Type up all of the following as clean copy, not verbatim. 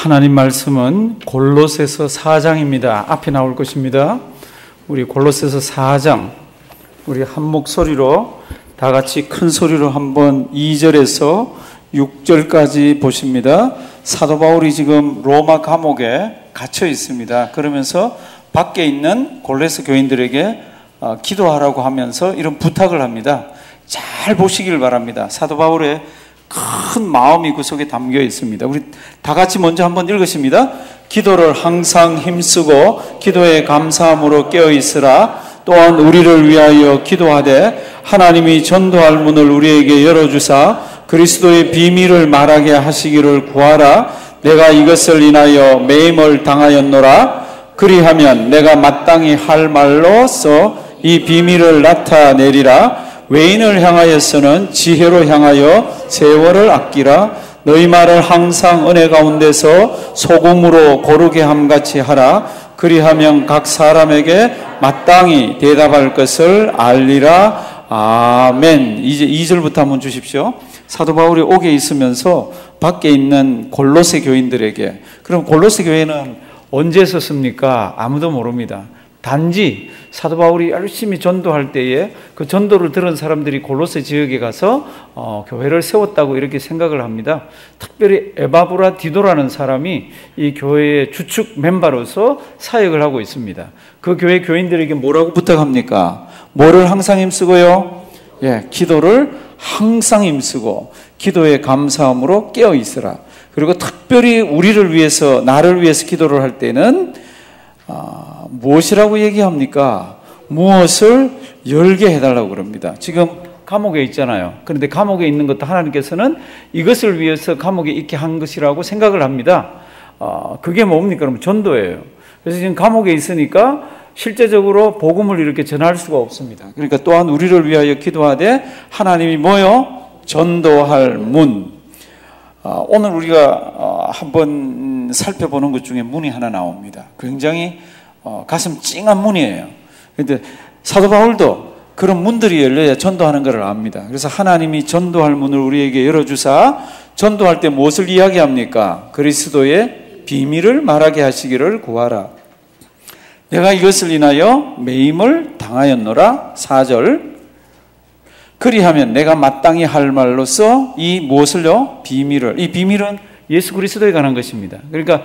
하나님 말씀은 골로새서 4장입니다. 앞에 나올 것입니다. 우리 골로새서 4장, 우리 한 목소리로 다 같이 큰 소리로 한번 2절에서 6절까지 보십니다. 사도 바울이 지금 로마 감옥에 갇혀 있습니다. 그러면서 밖에 있는 골로새 교인들에게 기도하라고 하면서 이런 부탁을 합니다. 잘 보시길 바랍니다. 사도 바울의 큰 마음이 그 속에 담겨 있습니다. 우리 다 같이 먼저 한번 읽으십니다. 기도를 항상 힘쓰고 기도에 감사함으로 깨어 있으라. 또한 우리를 위하여 기도하되 하나님이 전도할 문을 우리에게 열어주사 그리스도의 비밀을 말하게 하시기를 구하라. 내가 이것을 인하여 매임을 당하였노라. 그리하면 내가 마땅히 할 말로써 이 비밀을 나타내리라. 외인을 향하여서는 지혜로 향하여 세월을 아끼라. 너희 말을 항상 은혜 가운데서 소금으로 고르게 함같이 하라. 그리하면 각 사람에게 마땅히 대답할 것을 알리라. 아멘. 이제 2절부터 한번 주십시오. 사도 바울이 옥에 있으면서 밖에 있는 골로새 교인들에게, 그럼 골로새 교회는 언제 썼습니까? 아무도 모릅니다. 단지 사도 바울이 열심히 전도할 때에 그 전도를 들은 사람들이 골로새 지역에 가서 교회를 세웠다고 이렇게 생각을 합니다. 특별히 에바브라 디도라는 사람이 이 교회의 주축 멤버로서 사역을 하고 있습니다. 그 교회 교인들에게 뭐라고 부탁합니까? 뭐를 항상 힘쓰고요? 기도를 항상 힘쓰고 기도에 감사함으로 깨어 있으라. 그리고 특별히 우리를 위해서, 나를 위해서 기도를 할 때는 무엇이라고 얘기합니까? 무엇을 열게 해달라고 그럽니다. 지금 감옥에 있잖아요. 그런데 감옥에 있는 것도 하나님께서는 이것을 위해서 감옥에 있게 한 것이라고 생각을 합니다. 그게 뭡니까? 그러면 전도예요. 그래서 지금 감옥에 있으니까 실제적으로 복음을 이렇게 전할 수가 없습니다. 그러니까 또한 우리를 위하여 기도하되 하나님이 뭐요? 전도할 문. 오늘 우리가 한번 살펴보는 것 중에 문이 하나 나옵니다. 굉장히 가슴 찡한 문이에요. 그런데 사도 바울도 그런 문들이 열려야 전도하는 것을 압니다. 그래서 하나님이 전도할 문을 우리에게 열어주사 전도할 때 무엇을 이야기합니까? 그리스도의 비밀을 말하게 하시기를 구하라. 내가 이것을 인하여 매임을 당하였노라. 4절. 그리하면 내가 마땅히 할 말로써 이 무엇을요? 비밀을. 이 비밀은 예수 그리스도에 관한 것입니다. 그러니까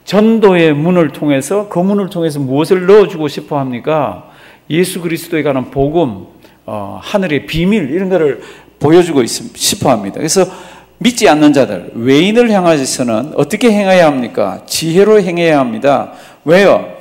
전도의 문을 통해서, 그 문을 통해서 무엇을 넣어주고 싶어 합니까? 예수 그리스도에 관한 복음, 하늘의 비밀, 이런 거를 보여주고 싶어 합니다. 그래서 믿지 않는 자들, 외인을 향해서는 어떻게 행해야 합니까? 지혜로 행해야 합니다. 왜요?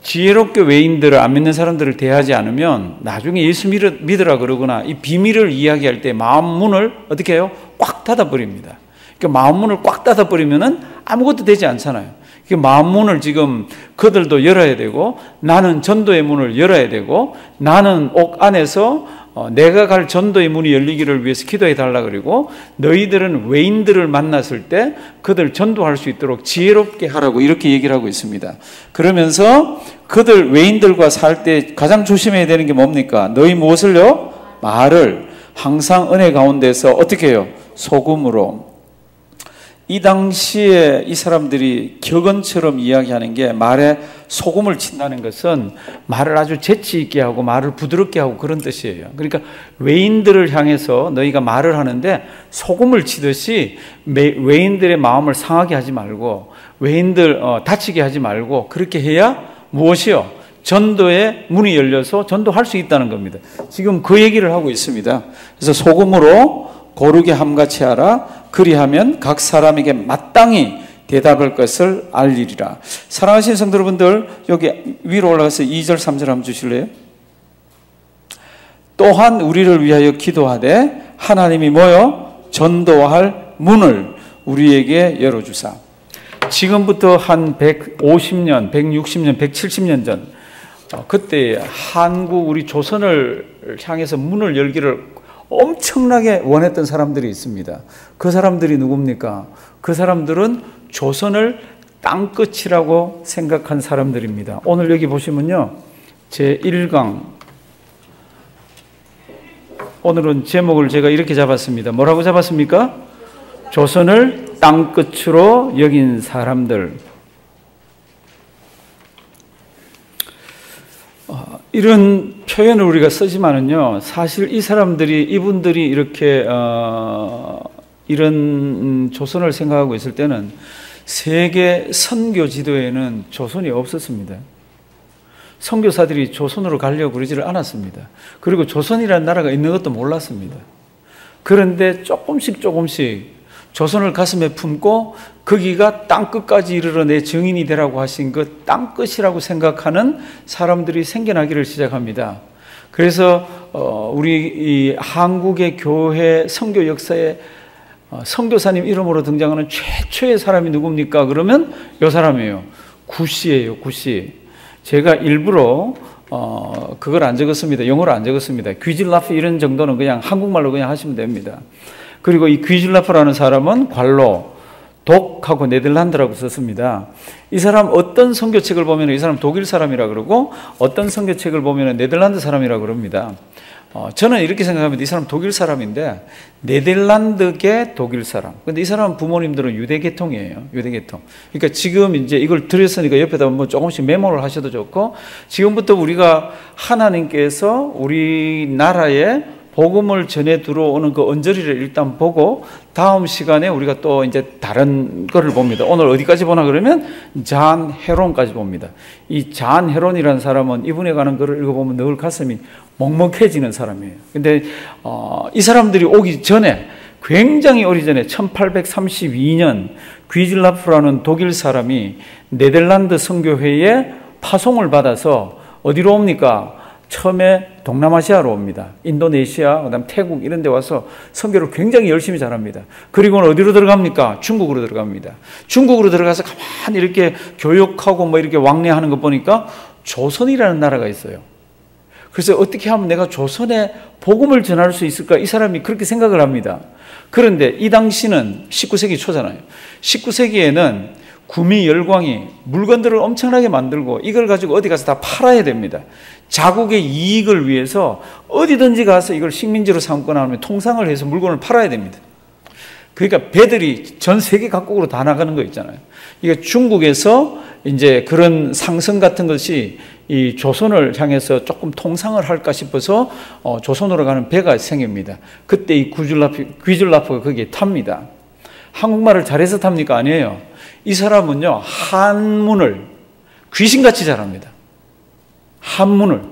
지혜롭게 외인들을, 안 믿는 사람들을 대하지 않으면 나중에 예수 믿으라 그러거나 이 비밀을 이야기할 때 마음 문을 어떻게 해요? 꽉 닫아버립니다. 그러니까 마음 문을 꽉 닫아버리면 아무것도 되지 않잖아요. 마음 문을 지금 그들도 열어야 되고, 나는 전도의 문을 열어야 되고, 나는 옥 안에서 내가 갈 전도의 문이 열리기를 위해서 기도해 달라 그러고, 너희들은 외인들을 만났을 때 그들 전도할 수 있도록 지혜롭게 하라고 이렇게 얘기를 하고 있습니다. 그러면서 그들 외인들과 살 때 가장 조심해야 되는 게 뭡니까? 너희 무엇을요? 말을 항상 은혜 가운데서 어떻게 해요? 소금으로. 이 당시에 이 사람들이 격언처럼 이야기하는 게, 말에 소금을 친다는 것은 말을 아주 재치 있게 하고 말을 부드럽게 하고 그런 뜻이에요. 그러니까 외인들을 향해서 너희가 말을 하는데 소금을 치듯이 외인들의 마음을 상하게 하지 말고, 외인들 다치게 하지 말고, 그렇게 해야 무엇이요? 전도의 문이 열려서 전도할 수 있다는 겁니다. 지금 그 얘기를 하고 있습니다. 그래서 소금으로 고르게 함같이 하라. 그리하면 각 사람에게 마땅히 대답할 것을 알리리라. 사랑하시는 성도 여러분들, 여기 위로 올라가서 2절 3절 한번 주실래요? 또한 우리를 위하여 기도하되 하나님이 뭐요? 전도할 문을 우리에게 열어주사. 지금부터 한 150년, 160년, 170년 전, 그때 한국, 우리 조선을 향해서 문을 열기를 엄청나게 원했던 사람들이 있습니다. 그 사람들이 누굽니까? 그 사람들은 조선을 땅끝이라고 생각한 사람들입니다. 오늘 여기 보시면요, 제1강, 오늘은 제목을 제가 이렇게 잡았습니다. 뭐라고 잡았습니까? 조선을 땅끝으로 여긴 사람들. 이런 표현을 우리가 쓰지만은요, 사실 이 사람들이, 이분들이 이렇게 이런 조선을 생각하고 있을 때는 세계 선교 지도에는 조선이 없었습니다. 선교사들이 조선으로 가려고 그러지를 않았습니다. 그리고 조선이라는 나라가 있는 것도 몰랐습니다. 그런데 조금씩 조선을 가슴에 품고 거기가 땅끝까지 이르러 내 증인이 되라고 하신 그 땅끝이라고 생각하는 사람들이 생겨나기를 시작합니다. 그래서 우리 이 한국의 교회 선교 역사에 선교사님 이름으로 등장하는 최초의 사람이 누굽니까? 그러면 이 사람이에요. 구씨예요. 구씨. 제가 일부러 그걸 안 적었습니다. 영어로 안 적었습니다. 귀질라프 이런 정도는 그냥 한국말로 그냥 하시면 됩니다. 그리고 이 귀질라프라는 사람은 관로, 독하고 네덜란드라고 썼습니다. 이 사람 어떤 선교책을 보면 이 사람 독일 사람이라 그러고 어떤 선교책을 보면 네덜란드 사람이라 그럽니다. 저는 이렇게 생각합니다. 이 사람 독일 사람인데 네덜란드계 독일 사람. 근데 이 사람 부모님들은 유대계통이에요. 유대계통. 그러니까 지금 이제 이걸 드렸으니까 옆에다 뭐 조금씩 메모를 하셔도 좋고, 지금부터 우리가 하나님께서 우리나라에 복음을 전해 들어오는 그 언저리를 일단 보고 다음 시간에 우리가 또 이제 다른 거를 봅니다. 오늘 어디까지 보나 그러면 잔 헤론까지 봅니다. 이 잔 헤론이라는 사람은 이분에 관한 글을 읽어보면 늘 가슴이 먹먹해지는 사람이에요. 근데 이 사람들이 오기 전에, 굉장히 오래전에 1832년 귀질라프라는 독일 사람이 네덜란드 선교회에 파송을 받아서 어디로 옵니까? 처음에 동남아시아로 옵니다. 인도네시아, 그다음 태국 이런 데 와서 선교를 굉장히 열심히 잘합니다. 그리고는 어디로 들어갑니까? 중국으로 들어갑니다. 중국으로 들어가서 가만히 이렇게 교육하고 뭐 이렇게 왕래하는 거 보니까 조선이라는 나라가 있어요. 그래서 어떻게 하면 내가 조선에 복음을 전할 수 있을까? 이 사람이 그렇게 생각을 합니다. 그런데 이 당시는 19세기 초잖아요. 19세기에는 구미 열광이 물건들을 엄청나게 만들고 이걸 가지고 어디 가서 다 팔아야 됩니다. 자국의 이익을 위해서 어디든지 가서 이걸 식민지로 삼거나 하면 통상을 해서 물건을 팔아야 됩니다. 그러니까 배들이 전 세계 각국으로 다 나가는 거 있잖아요. 이게 중국에서 이제 그런 상승 같은 것이 이 조선을 향해서 조금 통상을 할까 싶어서 조선으로 가는 배가 생깁니다. 그때 이 귀질라프가 거기에 탑니다. 한국말을 잘해서 탑니까? 아니에요. 이 사람은요, 한문을 귀신같이 잘합니다. 한문을.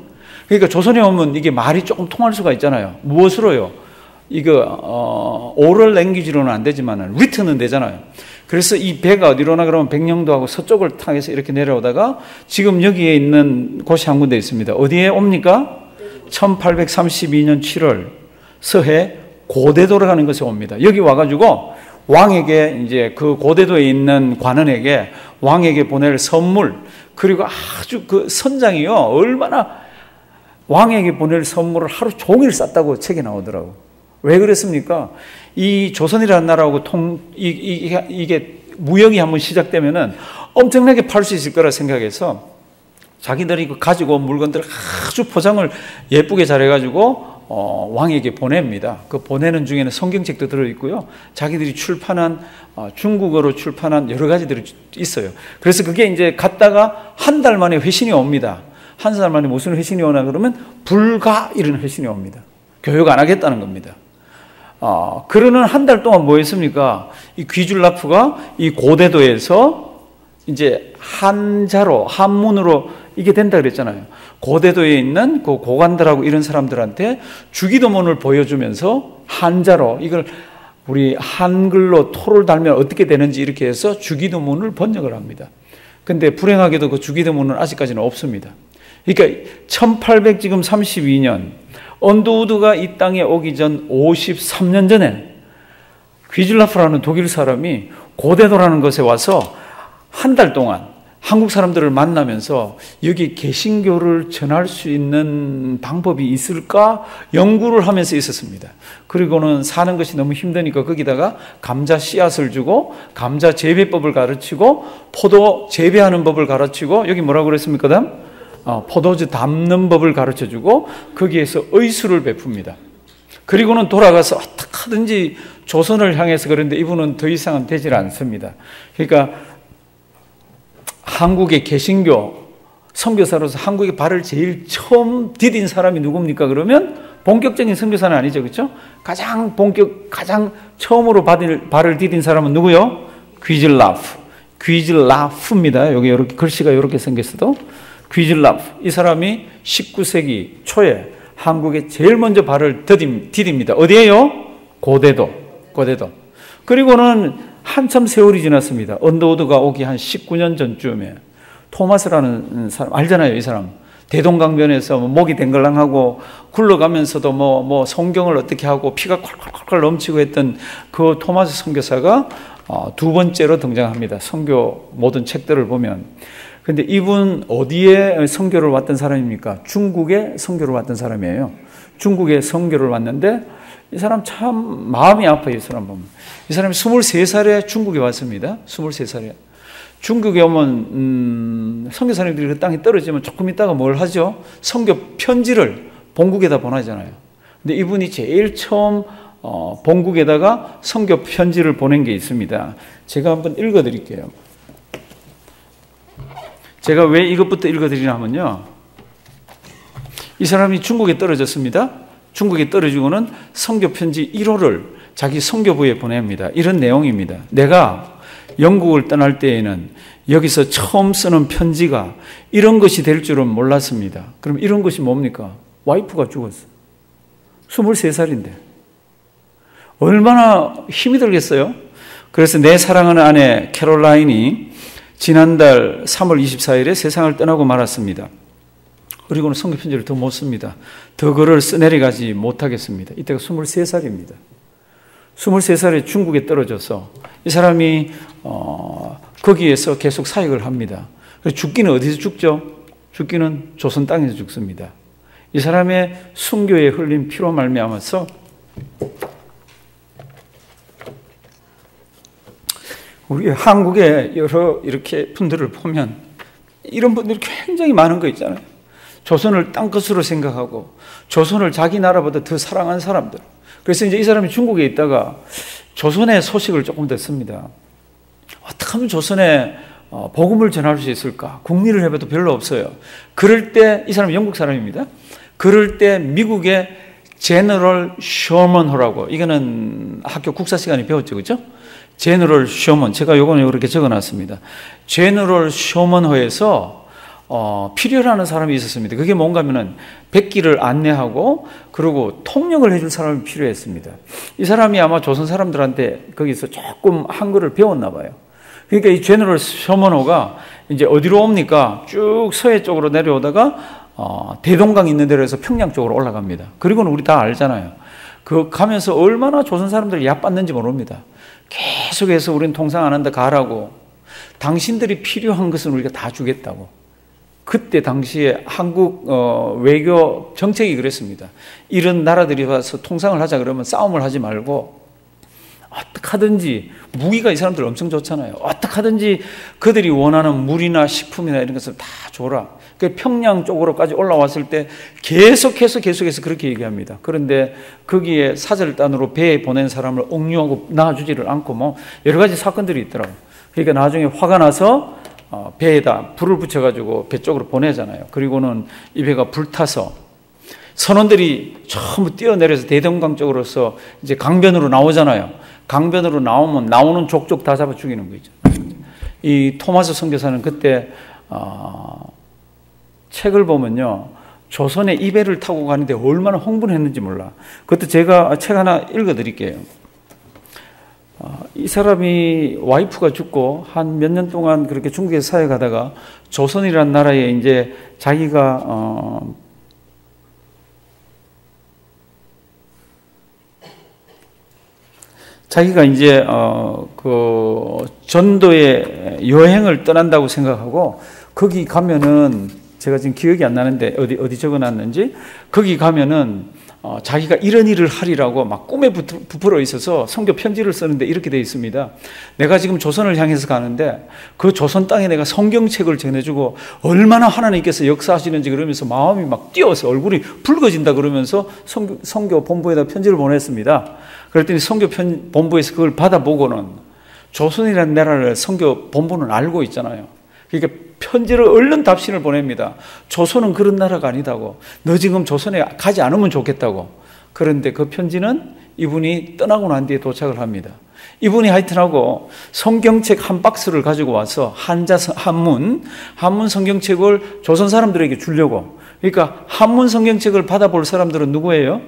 그러니까 조선에 오면 이게 말이 조금 통할 수가 있잖아요. 무엇으로요? 이거 오럴 랭귀지로는 안 되지만 리트는 되잖아요. 그래서 이 배가 어디로나 그러면 백령도하고 서쪽을 타해서 이렇게 내려오다가 지금 여기에 있는 곳이 한 군데 있습니다. 어디에 옵니까? 1832년 7월 서해 고대도로 가는 것에 옵니다. 여기 와가지고 왕에게, 이제 그 고대도에 있는 관원에게 왕에게 보낼 선물, 그리고 아주 그 선장이요, 얼마나 왕에게 보낼 선물을 하루 종일 쌌다고 책에 나오더라고. 왜 그랬습니까? 이 조선이라는 나라하고 이게 무역이 한번 시작되면은 엄청나게 팔 수 있을 거라 생각해서 자기들이 가지고 온 물건들을 아주 포장을 예쁘게 잘해가지고 왕에게 보냅니다. 그 보내는 중에는 성경책도 들어있고요. 자기들이 출판한 중국어로 출판한 여러 가지들이 있어요. 그래서 그게 이제 갔다가 한 달 만에 회신이 옵니다. 한 달 만에 무슨 회신이 오나 그러면 불가 이런 회신이 옵니다. 교육 안 하겠다는 겁니다. 그러는 한 달 동안 뭐 했습니까? 이 귀줄라프가 이 고대도에서 이제 한자로, 한문으로 이게 된다 그랬잖아요. 고대도에 있는 그 고관들하고 이런 사람들한테 주기도문을 보여주면서 한자로 이걸 우리 한글로 토를 달면 어떻게 되는지 이렇게 해서 주기도문을 번역을 합니다. 근데 불행하게도 그 주기도문은 아직까지는 없습니다. 그러니까 1832년 언두우드가 이 땅에 오기 전 53년 전에 귀질라프라는 독일 사람이 고대도라는 곳에 와서 한 달 동안 한국 사람들을 만나면서 여기 개신교를 전할 수 있는 방법이 있을까 연구를 하면서 있었습니다. 그리고는 사는 것이 너무 힘드니까 거기다가 감자 씨앗을 주고 감자 재배법을 가르치고 포도 재배하는 법을 가르치고 여기 뭐라고 그랬습니까? 다음? 포도주 담는 법을 가르쳐주고 거기에서 의술을 베풉니다. 그리고는 돌아가서 어떻게 하든지 조선을 향해서 그런데 이분은 더 이상은 되질 않습니다. 그러니까 한국의 개신교 선교사로서 한국에 발을 제일 처음 디딘 사람이 누굽니까? 그러면 본격적인 선교사는 아니죠, 그렇죠? 가장 처음으로 발을 디딘 사람은 누구요? 귀즐라프입니다. 여기 이렇게 글씨가 이렇게 생겼어도 귀즐라프. 이 사람이 19세기 초에 한국에 제일 먼저 발을 디딥니다. 어디에요? 고대도. 그리고는 한참 세월이 지났습니다. 언더우드가 오기 한 19년 전쯤에 토마스라는 사람 알잖아요. 이 사람 대동강변에서 목이 댕글랑하고 굴러가면서도 뭐 성경을 어떻게 하고 피가 콸콸콸 넘치고 했던 그 토마스 선교사가 두 번째로 등장합니다. 선교 모든 책들을 보면. 근데 이분 어디에 선교를 왔던 사람입니까? 중국에 선교를 왔던 사람이에요. 중국에 선교를 왔는데 이 사람 참 마음이 아파요. 이 사람 보면. 이 사람이 23살에 중국에 왔습니다. 23살에. 중국에 오면 선교사님들이 그 땅에 떨어지면 조금 있다가 뭘 하죠? 선교 편지를 본국에다 보내잖아요. 근데 이분이 제일 처음 본국에다가 선교 편지를 보낸 게 있습니다. 제가 한번 읽어드릴게요. 제가 왜 이것부터 읽어드리냐면요, 이 사람이 중국에 떨어졌습니다. 중국에 떨어지고는 선교 편지 1호를 자기 선교부에 보냅니다. 이런 내용입니다. 내가 영국을 떠날 때에는 여기서 처음 쓰는 편지가 이런 것이 될 줄은 몰랐습니다. 그럼 이런 것이 뭡니까? 와이프가 죽었어. 23살인데. 얼마나 힘이 들겠어요? 그래서 내 사랑하는 아내 캐롤라인이 지난달 3월 24일에 세상을 떠나고 말았습니다. 그리고는 선교 편지를 더 못 씁니다. 더 글을 써내려가지 못하겠습니다. 이때가 23살입니다. 23살에 중국에 떨어져서 이 사람이 거기에서 계속 사역을 합니다. 죽기는 어디서 죽죠? 죽기는 조선 땅에서 죽습니다. 이 사람의 순교에 흘린 피로 말미암아서 우리 한국의 여러 이렇게 분들을 보면 이런 분들이 굉장히 많은 거 있잖아요. 조선을 땅끝으로 생각하고 조선을 자기 나라보다 더 사랑하는 사람들. 그래서 이제 이 사람이 중국에 있다가 조선의 소식을 조금 듣습니다. 어떻게 하면 조선에 복음을 전할 수 있을까? 궁리를 해봐도 별로 없어요. 그럴 때 이 사람은 영국 사람입니다. 그럴 때 미국의 제너럴 셔먼호라고, 이거는 학교 국사 시간에 배웠죠, 그렇죠? 제너럴 셔먼, 제가 요거는 이렇게 적어놨습니다. 제너럴 셔먼호에서 필요로 사람이 있었습니다. 그게 뭔가 하면은 백기를 안내하고 그리고 통역을 해줄 사람이 필요했습니다. 이 사람이 아마 조선 사람들한테 거기서 조금 한글을 배웠나 봐요. 그러니까 이 제너럴 셔먼호가 이제 어디로 옵니까? 쭉 서해 쪽으로 내려오다가 대동강 있는 데로 해서 평양 쪽으로 올라갑니다. 그리고는 우리 다 알잖아요. 그 가면서 얼마나 조선 사람들이 얕봤는지 모릅니다. 계속해서 우리는 통상 안 한다 가라고, 당신들이 필요한 것은 우리가 다 주겠다고. 그때 당시에 한국 외교 정책이 그랬습니다. 이런 나라들이 와서 통상을 하자 그러면 싸움을 하지 말고 어떻게 하든지, 무기가 이 사람들 엄청 좋잖아요. 어떻게 하든지 그들이 원하는 물이나 식품이나 이런 것을 다 줘라. 그 평양 쪽으로까지 올라왔을 때 계속해서 그렇게 얘기합니다. 그런데 거기에 사절단으로 배에 보낸 사람을 옥류하고 놔주지를 않고 뭐 여러 가지 사건들이 있더라고요. 그러니까 나중에 화가 나서 배에다 불을 붙여가지고 배 쪽으로 보내잖아요. 그리고는 이 배가 불타서 선원들이 전부 뛰어내려서 대동강 쪽으로서 이제 강변으로 나오잖아요. 강변으로 나오면 나오는 족족 다 잡아 죽이는 거 있죠. 이 토마스 선교사는 그때 책을 보면요, 조선에 이 배를 타고 가는데 얼마나 흥분했는지 몰라. 그것도 제가 책 하나 읽어드릴게요. 이 사람이 와이프가 죽고 한 몇 년 동안 그렇게 중국에서 사역하다가 조선이라는 나라에 이제 자기가 이제 그 전도의 여행을 떠난다고 생각하고 거기 가면은, 제가 지금 기억이 안 나는데 어디 적어놨는지, 거기 가면은 자기가 이런 일을 하리라고 막 꿈에 부풀어 있어서 선교 편지를 쓰는데 이렇게 되어 있습니다. 내가 지금 조선을 향해서 가는데 그 조선 땅에 내가 성경책을 전해주고 얼마나 하나님께서 역사하시는지 그러면서 마음이 막 뛰어서 얼굴이 붉어진다 그러면서 선교 본부에다 편지를 보냈습니다. 그랬더니 선교 본부에서 그걸 받아보고는 조선이라는 나라를 선교 본부는 알고 있잖아요. 그러니까 편지를 얼른 답신을 보냅니다. 조선은 그런 나라가 아니다고. 너 지금 조선에 가지 않으면 좋겠다고. 그런데 그 편지는 이분이 떠나고 난 뒤에 도착을 합니다. 이분이 하여튼하고 성경책 한 박스를 가지고 와서 한문 성경책을 조선 사람들에게 주려고. 그러니까 한문 성경책을 받아볼 사람들은 누구예요?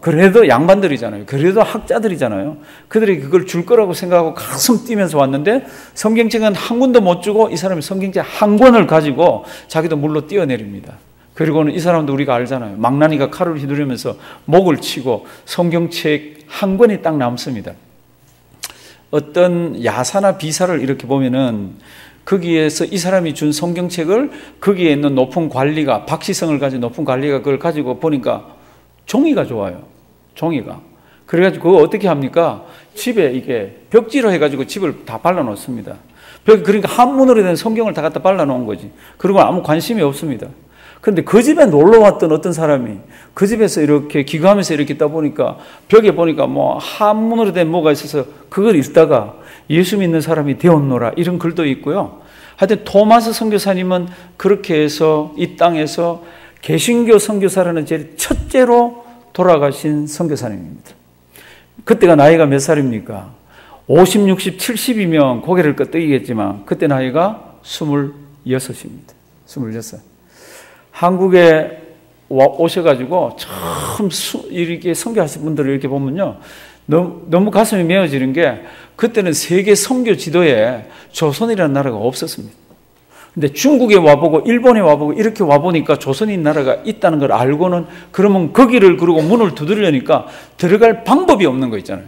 그래도 양반들이잖아요. 그래도 학자들이잖아요. 그들이 그걸 줄 거라고 생각하고 가슴 뛰면서 왔는데 성경책은 한 권도 못 주고 이 사람이 성경책 한 권을 가지고 자기도 물로 뛰어내립니다. 그리고는 이 사람도 우리가 알잖아요. 망나니가 칼을 휘두르면서 목을 치고 성경책 한 권이 딱 남습니다. 어떤 야사나 비사를 이렇게 보면은 거기에서 이 사람이 준 성경책을 거기에 있는 높은 관리가, 박시성을 가진 높은 관리가 그걸 가지고 보니까 종이가 좋아요. 종이가. 그래가지고 그거 어떻게 합니까? 집에 이게 벽지로 해가지고 집을 다 발라놓습니다. 그러니까 한문으로 된 성경을 다 갖다 발라놓은 거지. 그리고 아무 관심이 없습니다. 그런데 그 집에 놀러 왔던 어떤 사람이 그 집에서 이렇게 기거하면서 이렇게 떠보니까 벽에 보니까 뭐 한문으로 된 뭐가 있어서 그걸 읽다가 예수 믿는 사람이 되었노라 이런 글도 있고요. 하여튼 토마스 선교사님은 그렇게 해서 이 땅에서 개신교 선교사라는 제일 첫째로 돌아가신 선교사님입니다. 그때가 나이가 몇 살입니까? 50, 60, 70이면 고개를 끄덕이겠지만 그때 나이가 26입니다. 26. 한국에 오셔가지고 처음 이렇게 선교하신 분들을 이렇게 보면요. 너무 가슴이 메어지는 게 그때는 세계 선교 지도에 조선이라는 나라가 없었습니다. 근데 중국에 와보고 일본에 와보고 이렇게 와보니까 조선인 나라가 있다는 걸 알고는 그러면 거기를 그리고 문을 두드리려니까 들어갈 방법이 없는 거 있잖아요.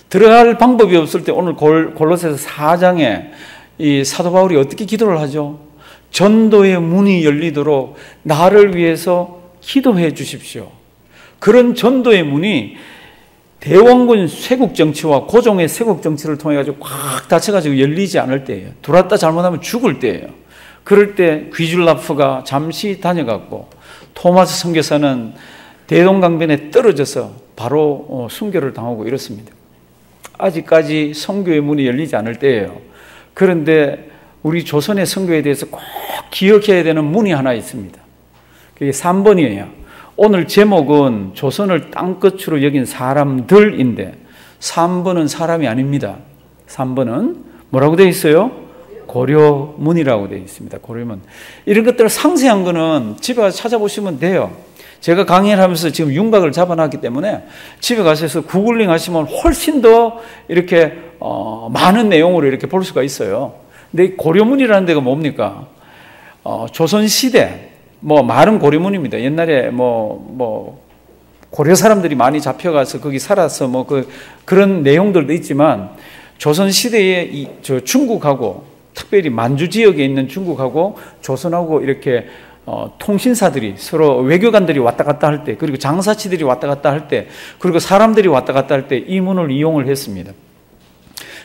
들어갈 방법이 없을 때 오늘 골로새서 4장에 이 사도 바울이 어떻게 기도를 하죠? 전도의 문이 열리도록 나를 위해서 기도해 주십시오. 그런 전도의 문이 대원군 쇄국 정치와 고종의 쇄국 정치를 통해 가지고 꽉 닫혀가지고 열리지 않을 때예요. 들어왔다 잘못하면 죽을 때예요. 그럴 때 귀줄라프가 잠시 다녀갔고 토마스 선교사는 대동강변에 떨어져서 바로 순교를 당하고 이렇습니다. 아직까지 선교의 문이 열리지 않을 때예요. 그런데 우리 조선의 선교에 대해서 꼭 기억해야 되는 문이 하나 있습니다. 그게 3번이에요. 오늘 제목은 조선을 땅끝으로 여긴 사람들인데 3번은 사람이 아닙니다. 3번은 뭐라고 되어 있어요? 고려문이라고 되어 있습니다. 고려문. 이런 것들 상세한 거는 집에 가서 찾아보시면 돼요. 제가 강의를 하면서 지금 윤곽을 잡아놨기 때문에 집에 가셔서 구글링 하시면 훨씬 더 이렇게 많은 내용으로 이렇게 볼 수가 있어요. 근데 고려문이라는 데가 뭡니까? 조선시대, 말은 고려문입니다. 옛날에 고려 사람들이 많이 잡혀가서 거기 살아서 그런 내용들도 있지만 조선시대에 중국하고 특별히 만주 지역에 있는 중국하고 조선하고 이렇게 통신사들이 서로 외교관들이 왔다 갔다 할 때, 그리고 장사치들이 왔다 갔다 할 때, 그리고 사람들이 왔다 갔다 할 때 이 문을 이용을 했습니다.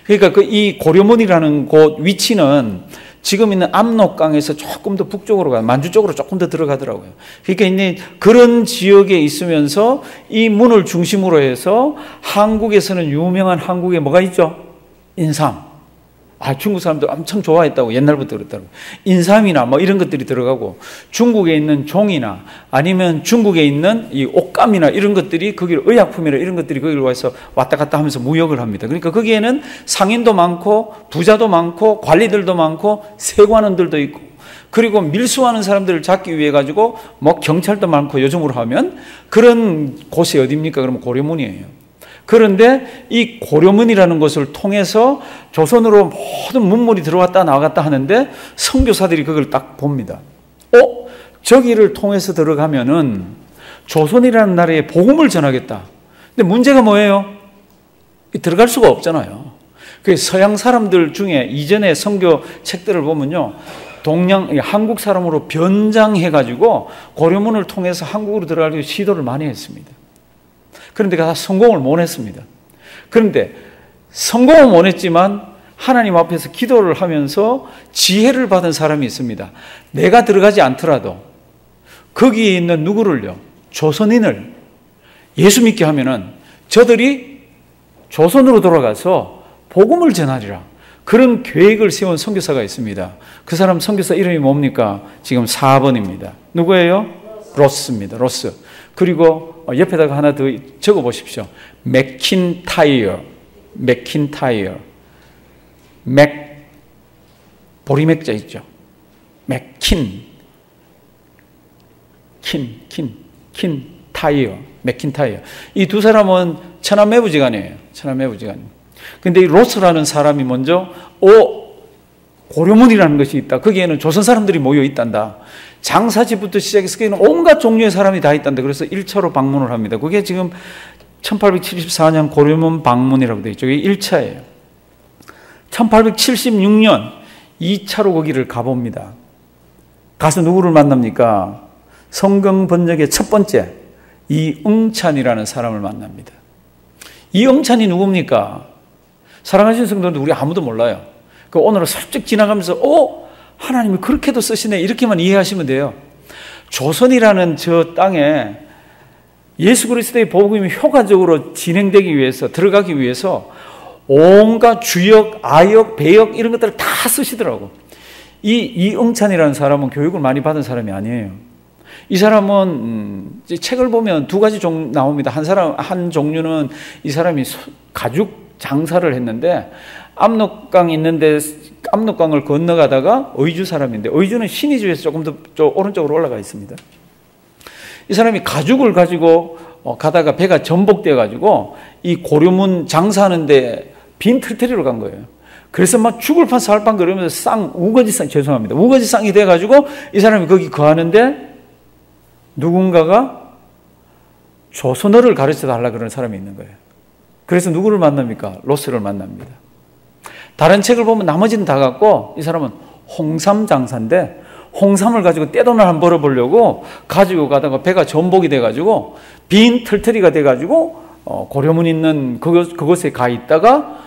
그러니까 이 고려문이라는 곳 위치는 지금 있는 압록강에서 조금 더 북쪽으로 가요. 만주 쪽으로 조금 더 들어가더라고요. 그러니까 이제 그런 지역에 있으면서 이 문을 중심으로 해서 한국에서는 유명한 한국에 뭐가 있죠? 인삼. 중국 사람들 엄청 좋아했다고 옛날부터 그랬다고. 인삼이나 이런 것들이 들어가고 중국에 있는 종이나 아니면 중국에 있는 이 옷감이나 이런 것들이 거기를 의약품이나 이런 것들이 거기로 와서 왔다 갔다 하면서 무역을 합니다. 그러니까 거기에는 상인도 많고 부자도 많고 관리들도 많고 세관원들도 있고 그리고 밀수하는 사람들을 잡기 위해 가지고 경찰도 많고 요즘으로 하면 그런 곳이 어디입니까? 그러면 고려문이에요. 그런데 이 고려문이라는 것을 통해서 조선으로 모든 문물이 들어왔다 나갔다 하는데 선교사들이 그걸 딱 봅니다. 저기를 통해서 들어가면은 조선이라는 나라에 복음을 전하겠다. 근데 문제가 뭐예요? 들어갈 수가 없잖아요. 그 서양 사람들 중에 이전의 선교 책들을 보면요. 한국 사람으로 변장해가지고 고려문을 통해서 한국으로 들어가려고 시도를 많이 했습니다. 그런데 다 성공을 못 했습니다. 그런데 성공은 못 했지만 하나님 앞에서 기도를 하면서 지혜를 받은 사람이 있습니다. 내가 들어가지 않더라도 거기에 있는 누구를요? 조선인을 예수 믿게 하면은 저들이 조선으로 돌아가서 복음을 전하리라. 그런 계획을 세운 선교사가 있습니다. 그 사람 선교사 이름이 뭡니까? 지금 4번입니다. 누구예요? 로스입니다. 로스. 그리고 옆에다가 하나 더 적어 보십시오. 맥킨타이어. 보리맥자 있죠. 맥킨타이어. 이 두 사람은 천하매부지간이에요. 근데 이 로스라는 사람이 먼저 고려문이라는 것이 있다. 거기에는 조선 사람들이 모여 있단다. 장사지부터 시작해서 거기는 온갖 종류의 사람이 다 있단다. 그래서 1차로 방문을 합니다. 그게 지금 1874년 고려문 방문이라고 되어 있죠. 이게 1차예요. 1876년 2차로 거기를 가봅니다. 가서 누구를 만납니까? 성경 번역의 첫 번째 이응찬이라는 사람을 만납니다. 이응찬이 누굽니까? 사랑하시는 성도들, 우리 아무도 몰라요. 오늘은 슬쩍 지나가면서 하나님이 그렇게도 쓰시네 이렇게만 이해하시면 돼요. 조선이라는 저 땅에 예수 그리스도의 복음이 효과적으로 진행되기 위해서, 들어가기 위해서 온갖 주역, 아역, 배역 이런 것들을 다 쓰시더라고. 이응찬이라는 사람은 교육을 많이 받은 사람이 아니에요. 이 사람은 책을 보면 두 가지 나옵니다. 한 종류는 이 사람이 가죽 장사를 했는데 압록강 있는데 압록강을 건너가다가 의주 사람인데, 의주는 신의주에서 조금 더 오른쪽으로 올라가 있습니다. 이 사람이 가죽을 가지고 가다가 배가 전복돼 가지고 이 고려문 장사하는데 빈 털터리로 간 거예요. 그래서 막 죽을 판 살 판 그러면서 우거지쌍이 돼 가지고 이 사람이 거기 거하는데 누군가가 조선어를 가르쳐 달라 그러는 사람이 있는 거예요. 그래서 누구를 만납니까? 로스를 만납니다. 다른 책을 보면 나머지는 다 갖고 이 사람은 홍삼 장사인데 홍삼을 가지고 떼돈을 한번 벌어보려고 가지고 가다가 배가 전복이 돼가지고 빈 털터리가 돼가지고 고려문 있는 그곳에 가 있다가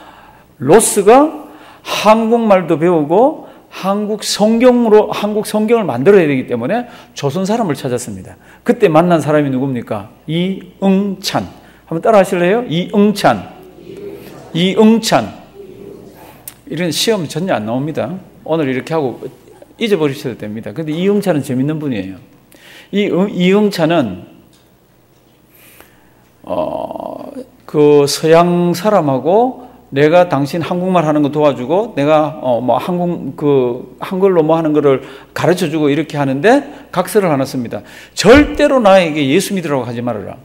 로스가 한국말도 배우고 한국 성경을 만들어야 되기 때문에 조선 사람을 찾았습니다. 그때 만난 사람이 누굽니까? 이응찬. 한번 따라 하실래요? 이응찬. 이런 시험 전혀 안 나옵니다. 오늘 이렇게 하고 잊어버리셔도 됩니다. 근데 이응찬은 재밌는 분이에요. 이응찬은 그 서양 사람하고 내가 당신 한국말 하는 거 도와주고 내가 한글로 뭐 하는 거를 가르쳐 주고 이렇게 하는데 각서를 하나 씁니다. 절대로 나에게 예수 믿으라고 하지 말아라.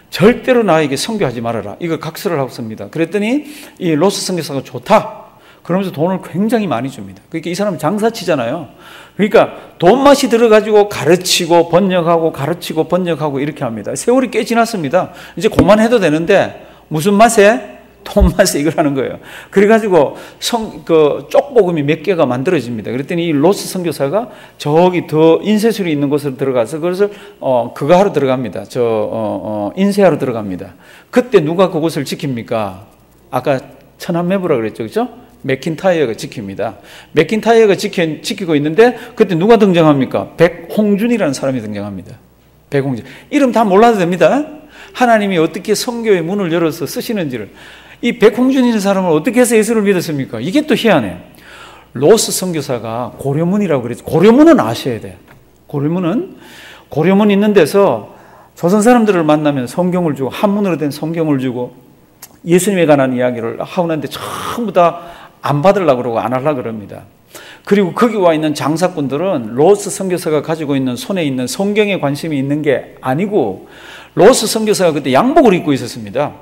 절대로 나에게 선교하지 말아라. 이거 각서를 하고 씁니다. 그랬더니 이 로스 선교사가 좋다. 그러면서 돈을 굉장히 많이 줍니다. 그러니까 이 사람은 장사치잖아요. 그러니까 돈 맛이 들어가지고 가르치고 번역하고 이렇게 합니다. 세월이 꽤 지났습니다. 이제 그만해도 되는데 무슨 맛에? 돈 맛에 이걸 하는 거예요. 그래가지고 쪽복음이 몇 개가 만들어집니다. 그랬더니 이 로스 선교사가 저기 더 인쇄술이 있는 곳으로 들어가서 그것을 그거 하러 들어갑니다. 인쇄하러 들어갑니다. 그때 누가 그곳을 지킵니까? 아까 천안매부라 그랬죠, 그렇죠? 맥킨타이어가 지킵니다. 맥킨타이어가 지키고 있는데 그때 누가 등장합니까? 백홍준이라는 사람이 등장합니다. 백홍준. 이름 다 몰라도 됩니다. 하나님이 어떻게 선교의 문을 열어서 쓰시는지를. 이 백홍준이라는 사람을 어떻게 해서 예수를 믿었습니까? 이게 또 희한해. 로스 선교사가 고려문이라고 그랬죠. 고려문은 아셔야 돼. 고려문 있는 데서 조선 사람들을 만나면 성경을 주고 한문으로 된 성경을 주고 예수님에 관한 이야기를 하는데 전부 다 안 받으려고 그러고 안 하려고 그럽니다. 그리고 거기 와 있는 장사꾼들은 로스 선교사가 가지고 있는 손에 있는 성경에 관심이 있는 게 아니고 로스 선교사가 그때 양복을 입고 있었습니다.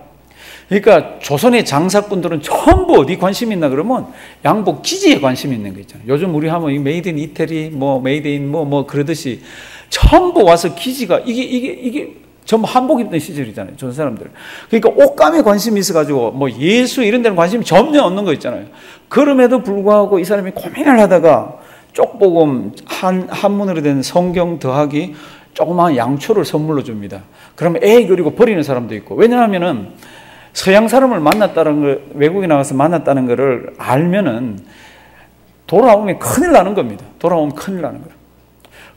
그러니까 조선의 장사꾼들은 전부 어디 관심이 있나 그러면 양복 기지에 관심이 있는 거 있잖아요. 요즘 우리 하면 메이드 인 이태리, 메이드 인 그러듯이 전부 와서 기지가 이게 전부 한복 입는 시절이잖아요. 조선 사람들. 그러니까 옷감에 관심이 있어가지고 예수 이런 데는 관심이 전혀 없는 거 있잖아요. 그럼에도 불구하고 이 사람이 고민을 하다가 쪽복음 한문으로 된 성경 더하기 조그마한 양초를 선물로 줍니다. 그러면 에이 그리고 버리는 사람도 있고. 왜냐하면은 서양 사람을 만났다는 걸, 외국에 나가서 만났다는 것을 알면은 돌아오면 큰일 나는 겁니다. 돌아오면 큰일 나는 거예요.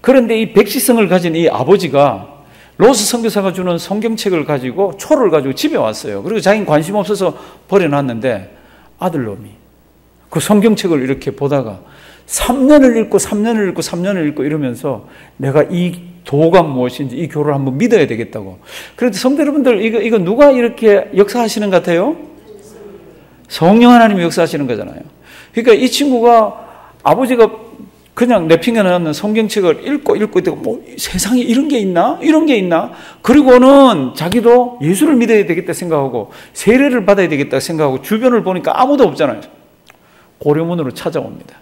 그런데 이 백시성을 가진 이 아버지가 로스 선교사가 주는 성경책을 가지고 초를 가지고 집에 왔어요. 그리고 자기는 관심 없어서 버려놨는데 아들놈이 그 성경책을 이렇게 보다가 3년을 읽고 3년을 읽고 3년을 읽고 이러면서 내가 이 도가 무엇인지 이 교를 한번 믿어야 되겠다고. 그런데 성도 여러분들 이거 누가 이렇게 역사하시는 것 같아요? 성령 하나님이 역사하시는 거잖아요. 그러니까 이 친구가 아버지가 그냥 내팽개놓는 성경책을 읽고 있다가 뭐 세상에 이런 게 있나? 이런 게 있나? 그리고는 자기도 예수를 믿어야 되겠다 생각하고 세례를 받아야 되겠다 생각하고 주변을 보니까 아무도 없잖아요. 고려문으로 찾아옵니다.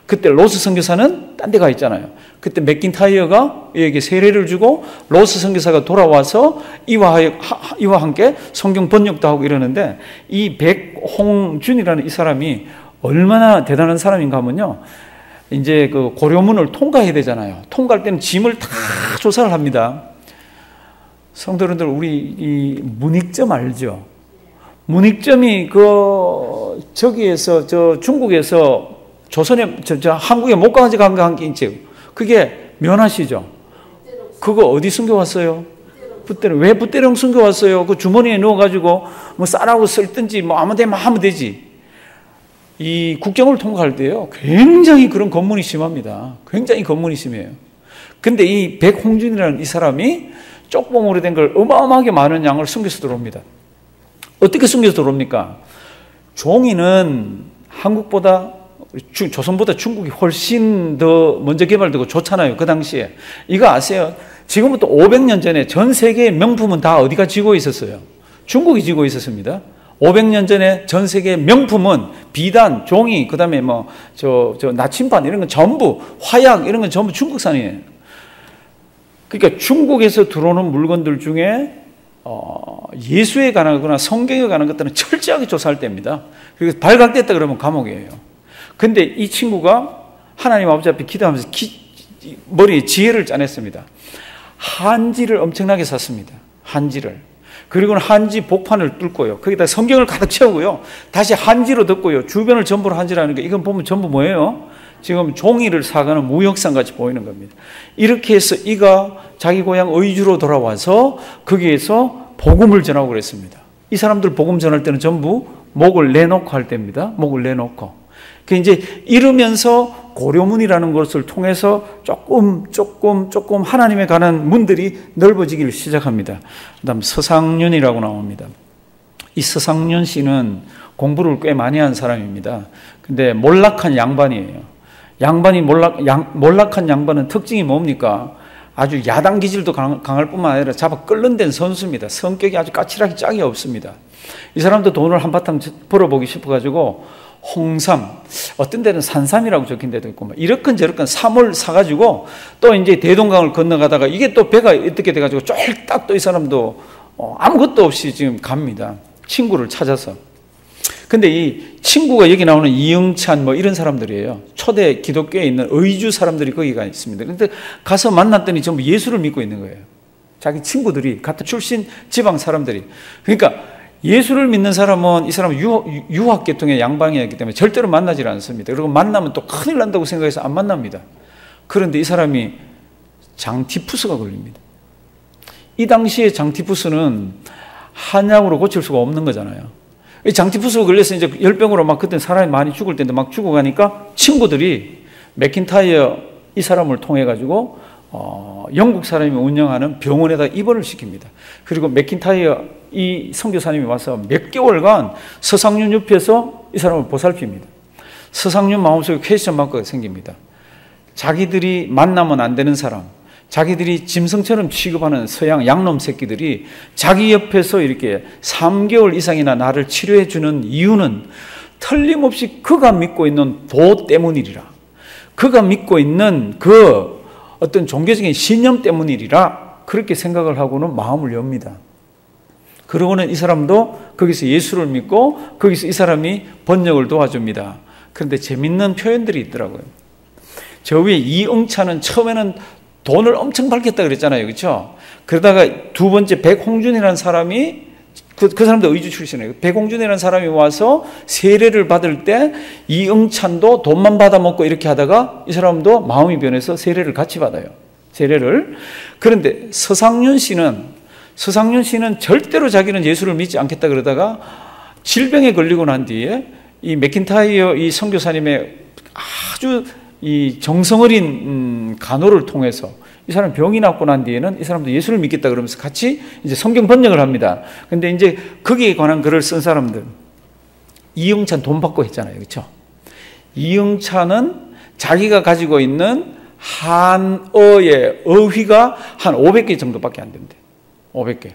그때 로스 선교사는 딴 데 가 있잖아요. 그때 맥킨타이어가 이에게 세례를 주고 로스 선교사가 돌아와서 이와 함께 성경 번역도 하고 이러는데 이 백홍준이라는 이 사람이 얼마나 대단한 사람인가 하면요. 이제 그 고려문을 통과해야 되잖아요. 통과할 때는 짐을 다 조사를 합니다. 성도님들 우리 이 문익점 알죠? 문익점이 저기에서 저 중국에서 조선에 한국에 못 가가지고 간 게 있죠. 그게 면하시죠. 그거 어디 숨겨 왔어요? 붓대령. 왜 붓대령 숨겨 왔어요? 그 주머니에 넣어가지고 뭐 쌀하고 쓸든지 뭐 아무 데나 하면 되지. 이 국경을 통과할 때요, 굉장히 그런 검문이 심합니다. 굉장히 검문이 심해요. 근데 이 백홍준이라는 이 사람이 쪽봉으로 된 걸 어마어마하게 많은 양을 숨겨서 들어옵니다. 어떻게 숨겨서 들어옵니까? 종이는 한국보다 조선보다 중국이 훨씬 더 먼저 개발되고 좋잖아요. 그 당시에. 이거 아세요? 지금부터 500년 전에 전 세계의 명품은 다 어디가 쥐고 있었어요? 중국이 쥐고 있었습니다. 500년 전에 전 세계의 명품은 비단, 종이, 그 다음에 나침반 이런 건 전부, 화약 이런 건 전부 중국산이에요. 그러니까 중국에서 들어오는 물건들 중에 예수에 관한 거나 성경에 관한 것들은 철저하게 조사할 때입니다. 그래서 발각됐다 그러면 감옥이에요. 근데 이 친구가 하나님 아버지 앞에 기도하면서 머리에 지혜를 짜냈습니다. 한지를 엄청나게 샀습니다. 한지를. 그리고는 한지 복판을 뚫고요. 거기다 성경을 가득 채우고요. 다시 한지로 덮고요. 주변을 전부로 한지라는 게 이건 보면 전부 뭐예요? 지금 종이를 사가는 무역상 같이 보이는 겁니다. 이렇게 해서 이가 자기 고향 의주로 돌아와서 거기에서 복음을 전하고 그랬습니다. 이 사람들 복음 전할 때는 전부 목을 내놓고 할 때입니다. 목을 내놓고. 그 이제 이러면서 고려문이라는 것을 통해서 조금 하나님에 관한 문들이 넓어지기를 시작합니다. 그다음 서상윤이라고 나옵니다. 이 서상윤 씨는 공부를 꽤 많이 한 사람입니다. 근데 몰락한 양반이에요. 몰락한 양반은 특징이 뭡니까? 아주 야당 기질도 강할 뿐만 아니라 잡아 끓는 데는 선수입니다. 성격이 아주 까칠하게 짝이 없습니다. 이 사람도 돈을 한바탕 벌어보기 싶어가지고 홍삼, 어떤 데는 산삼이라고 적힌 데도 있고, 이렇건저렇건 삼을 사가지고 또 이제 대동강을 건너가다가 이게 또 배가 어떻게 돼가지고 쫄딱 또 이 사람도 아무것도 없이 지금 갑니다. 친구를 찾아서. 근데 이 친구가 여기 나오는 이영찬 뭐 이런 사람들이에요. 초대 기독교에 있는 의주 사람들이 거기가 있습니다. 근데 가서 만났더니 전부 예수를 믿고 있는 거예요. 자기 친구들이 같은 출신 지방 사람들이. 그러니까 예수를 믿는 사람은 이 사람은 유학 계통의 양반이었기 때문에 절대로 만나질 않습니다. 그리고 만나면 또 큰일 난다고 생각해서 안 만납니다. 그런데 이 사람이 장티푸스가 걸립니다. 이 당시에 장티푸스는 한약으로 고칠 수가 없는 거잖아요. 이 장티푸스가 걸려서 이제 열병으로 막 그때 사람이 많이 죽을 때인데 막 죽어가니까 친구들이 맥킨타이어 이 사람을 통해 가지고 영국 사람이 운영하는 병원에다 입원을 시킵니다. 그리고 맥킨타이어 이 선교사님이 와서 몇 개월간 서상윤 옆에서 이 사람을 보살핍니다. 서상윤 마음속에 퀘스천 마크가 생깁니다. 자기들이 만나면 안 되는 사람, 자기들이 짐승처럼 취급하는 서양 양놈 새끼들이 자기 옆에서 이렇게 3개월 이상이나 나를 치료해 주는 이유는 틀림없이 그가 믿고 있는 도 때문이리라. 그가 믿고 있는 그 어떤 종교적인 신념 때문이리라. 그렇게 생각을 하고는 마음을 엽니다. 그러고는 이 사람도 거기서 예수를 믿고 거기서 이 사람이 번역을 도와줍니다. 그런데 재밌는 표현들이 있더라고요. 저 위에 이응찬은 처음에는 돈을 엄청 밝혔다 그랬잖아요. 그렇죠? 그러다가 두 번째 백홍준이라는 사람이 그 사람도 의주 출신이에요. 백홍준이라는 사람이 와서 세례를 받을 때 이응찬도 돈만 받아먹고 이렇게 하다가 이 사람도 마음이 변해서 세례를 같이 받아요. 세례를. 그런데 서상윤 씨는 절대로 자기는 예수를 믿지 않겠다 그러다가 질병에 걸리고 난 뒤에 이 맥킨타이어 이 선교사님의 아주 이 정성어린 간호를 통해서 이 사람 병이 낫고 난 뒤에는 이 사람도 예수를 믿겠다 그러면서 같이 이제 성경 번역을 합니다. 근데 이제 거기에 관한 글을 쓴 사람들, 이응찬 돈 받고 했잖아요. 그렇죠? 이응찬은 자기가 가지고 있는 한어의 어휘가 한 500개 정도밖에 안 된대. 500개.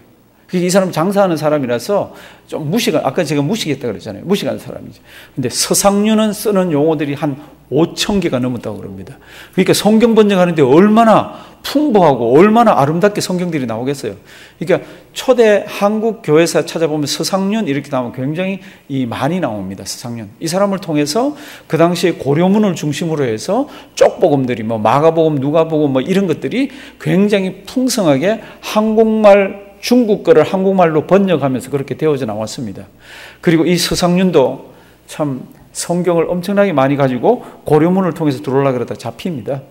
이 사람 장사하는 사람이라서 좀 아까 제가 무식했다 그랬잖아요. 무식한 사람이죠. 근데 서상류는 쓰는 용어들이 한 5,000개가 넘었다고 그럽니다. 그러니까 성경 번역하는데 얼마나 풍부하고 얼마나 아름답게 성경들이 나오겠어요. 그러니까 초대 한국 교회사 찾아보면 서상륜 이렇게 나오면 굉장히 많이 나옵니다. 서상륜. 이 사람을 통해서 그 당시에 고려문을 중심으로 해서 쪽복음들이 마가복음, 누가복음 이런 것들이 굉장히 풍성하게 한국말 중국 거를 한국말로 번역하면서 그렇게 되어져 나왔습니다. 그리고 이 서상륜도 참 성경을 엄청나게 많이 가지고 고려문을 통해서 들어오려고 그러다 잡힙니다.